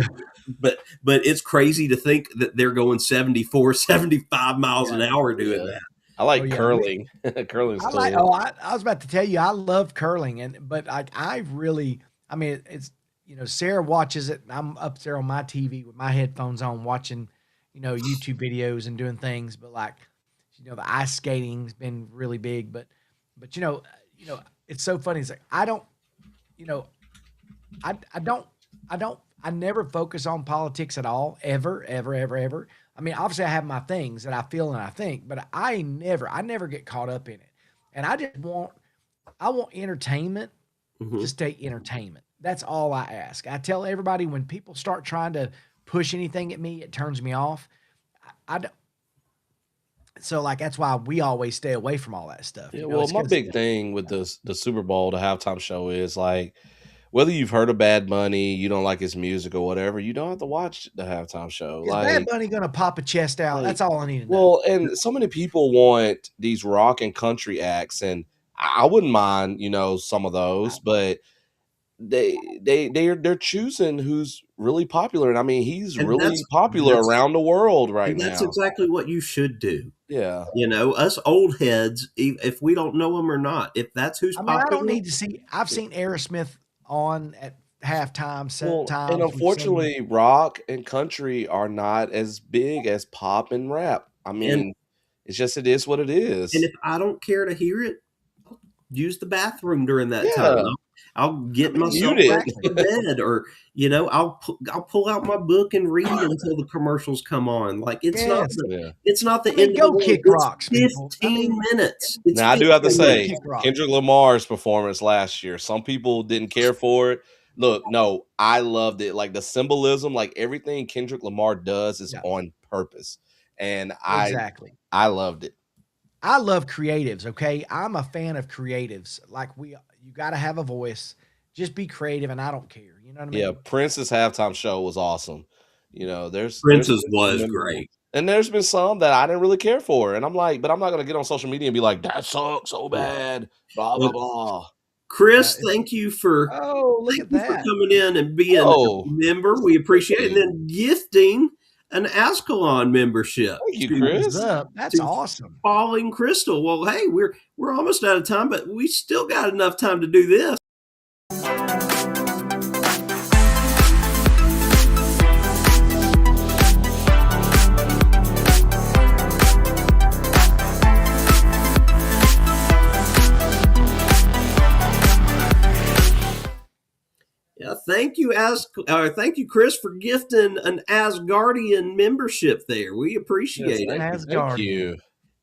but it's crazy to think that they're going 74, 75 miles an hour doing that. I like curling. Curling's cool. I was about to tell you, I love curling, but I really, I mean, it's, Sarah watches it. I'm up there on my TV with my headphones on watching, YouTube videos and doing things. But the ice skating's been really big. But it's so funny. It's like I never focus on politics at all, ever, ever, ever, ever. I mean, obviously I have my things that I feel and I think, but I never get caught up in it. And I want entertainment to stay entertainment. That's all I ask. I tell everybody when people start trying to push anything at me, it turns me off. So that's why we always stay away from all that stuff. Yeah, well, my big thing with the Super Bowl, the halftime show is whether you've heard of Bad Bunny, you don't like his music or whatever, you don't have to watch the halftime show. Is Bad Bunny going to pop a chest out? That's all I need to know. Well, and so many people want these rock and country acts, and I wouldn't mind, some of those, but they're choosing who's really popular, and I mean he's really popular around the world right now. That's exactly what you should do. Yeah, us old heads, if we don't know them or not, if that's who's popular, I don't need to see. I've seen Aerosmith on at halftime, set times, and unfortunately, rock and country are not as big as pop and rap. I mean, it is what it is. And if I don't care to hear it, I'll use the bathroom during that time. I'll get myself back to bed, or I'll pull out my book and read until the commercials come on. It's not the end of the kick world. rocks. 15 minutes. Now I do have to say, Kendrick Lamar's performance last year. Some people didn't care for it. Look, no, I loved it. Like the symbolism, everything Kendrick Lamar does is on purpose, and I loved it. I love creatives. Okay, I'm a fan of creatives. You got to have a voice. Just be creative, and I don't care. You know what I mean? Yeah, Prince's halftime show was awesome. Prince's was great, and there's been some that I didn't really care for, and I'm like, but I'm not gonna get on social media and be like, that sucks so bad. Blah blah blah. Chris, thank you for coming in and being a member. We appreciate it, and then gifting an Ascalon membership. Thank you, Chris. That's awesome. Falling Crystal. Well, hey, we're almost out of time, but we still got enough time to do this. Thank you, Chris, for gifting an Asgardian membership there. We appreciate it. Thank you.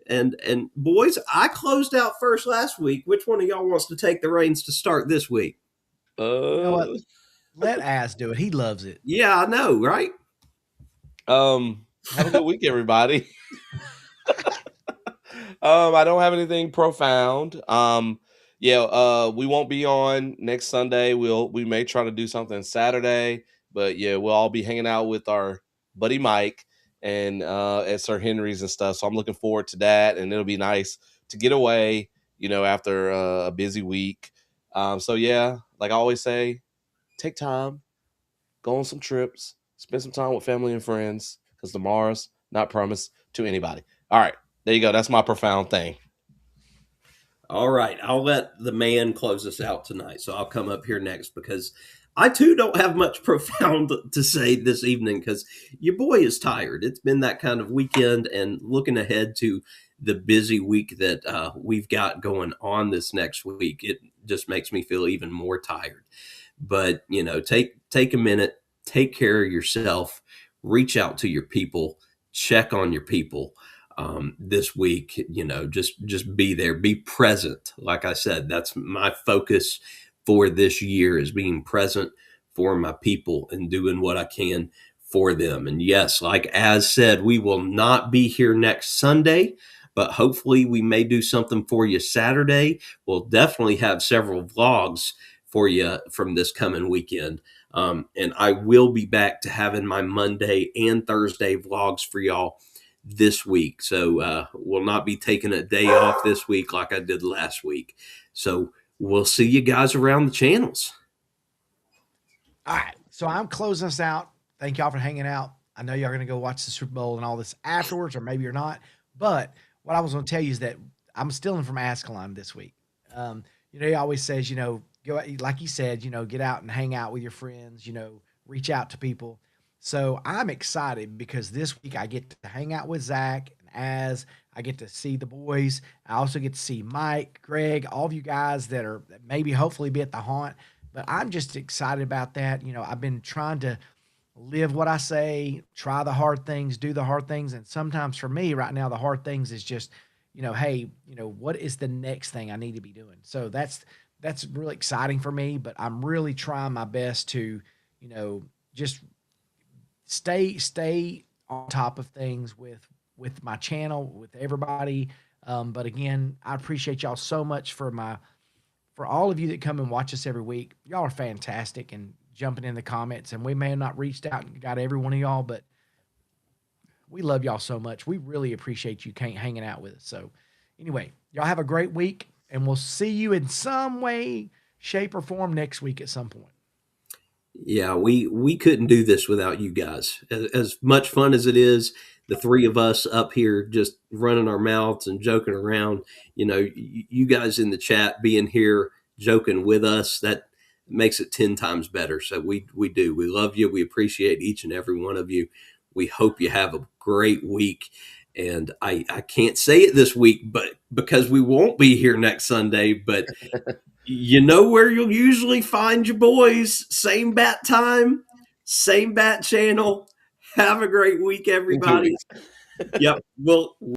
And boys, I closed out first last week. Which one of y'all wants to take the reins to start this week? You know what? Let Az do it. He loves it. Yeah, I know, right? Have a good week, everybody. I don't have anything profound. We won't be on next Sunday. We may try to do something Saturday, but we'll all be hanging out with our buddy Mike and at Sir Henry's and stuff. So I'm looking forward to that, and it'll be nice to get away, after a busy week. Like I always say, take time, go on some trips, spend some time with family and friends, because tomorrow's not promised to anybody. All right, there you go. That's my profound thing. All right, I'll let the man close us out tonight. So I'll come up here next, because I too don't have much profound to say this evening, because your boy is tired. It's been that kind of weekend, and looking ahead to the busy week that we've got going on this next week, it just makes me feel even more tired. But, take a minute, take care of yourself, reach out to your people, check on your people. This week, just be there, be present. Like I said, that's my focus for this year, is being present for my people and doing what I can for them. And yes, like Az said, we will not be here next Sunday, but hopefully we may do something for you Saturday. We'll definitely have several vlogs for you from this coming weekend. And I will be back to having my Monday and Thursday vlogs for y'all this week. So we'll not be taking a day off this week like I did last week. So we'll see you guys around the channels. All right. So I'm closing us out. Thank y'all for hanging out. I know y'all are going to go watch the Super Bowl and all this afterwards, or maybe you're not. But what I was going to tell you is that I'm stealing from Ascalon this week. He always says, go out, like he said, get out and hang out with your friends, reach out to people. So I'm excited because this week I get to hang out with Zach and I get to see the boys. I also get to see Mike, Greg, all of you guys that maybe hopefully be at the haunt. But I'm just excited about that. I've been trying to live what I say, try the hard things, do the hard things. And sometimes for me right now, the hard things is just, hey, what is the next thing I need to be doing? So that's really exciting for me, but I'm really trying my best to, just stay on top of things with my channel, with everybody. But again, I appreciate y'all so much for all of you that come and watch us every week. Y'all are fantastic and jumping in the comments, and we may have not reached out and got every one of y'all, but we love y'all so much. We really appreciate you hanging out with us. So anyway, y'all have a great week, and we'll see you in some way, shape, or form next week at some point. Yeah, we couldn't do this without you guys. As much fun as it is, the three of us up here just running our mouths and joking around, you guys in the chat being here joking with us, that makes it 10 times better. So we do. We love you. We appreciate each and every one of you. We hope you have a great week. And I can't say it this week, but because we won't be here next Sunday, but you know where you'll usually find your boys. Same bat time, same bat channel. Have a great week, everybody. Yep. Well,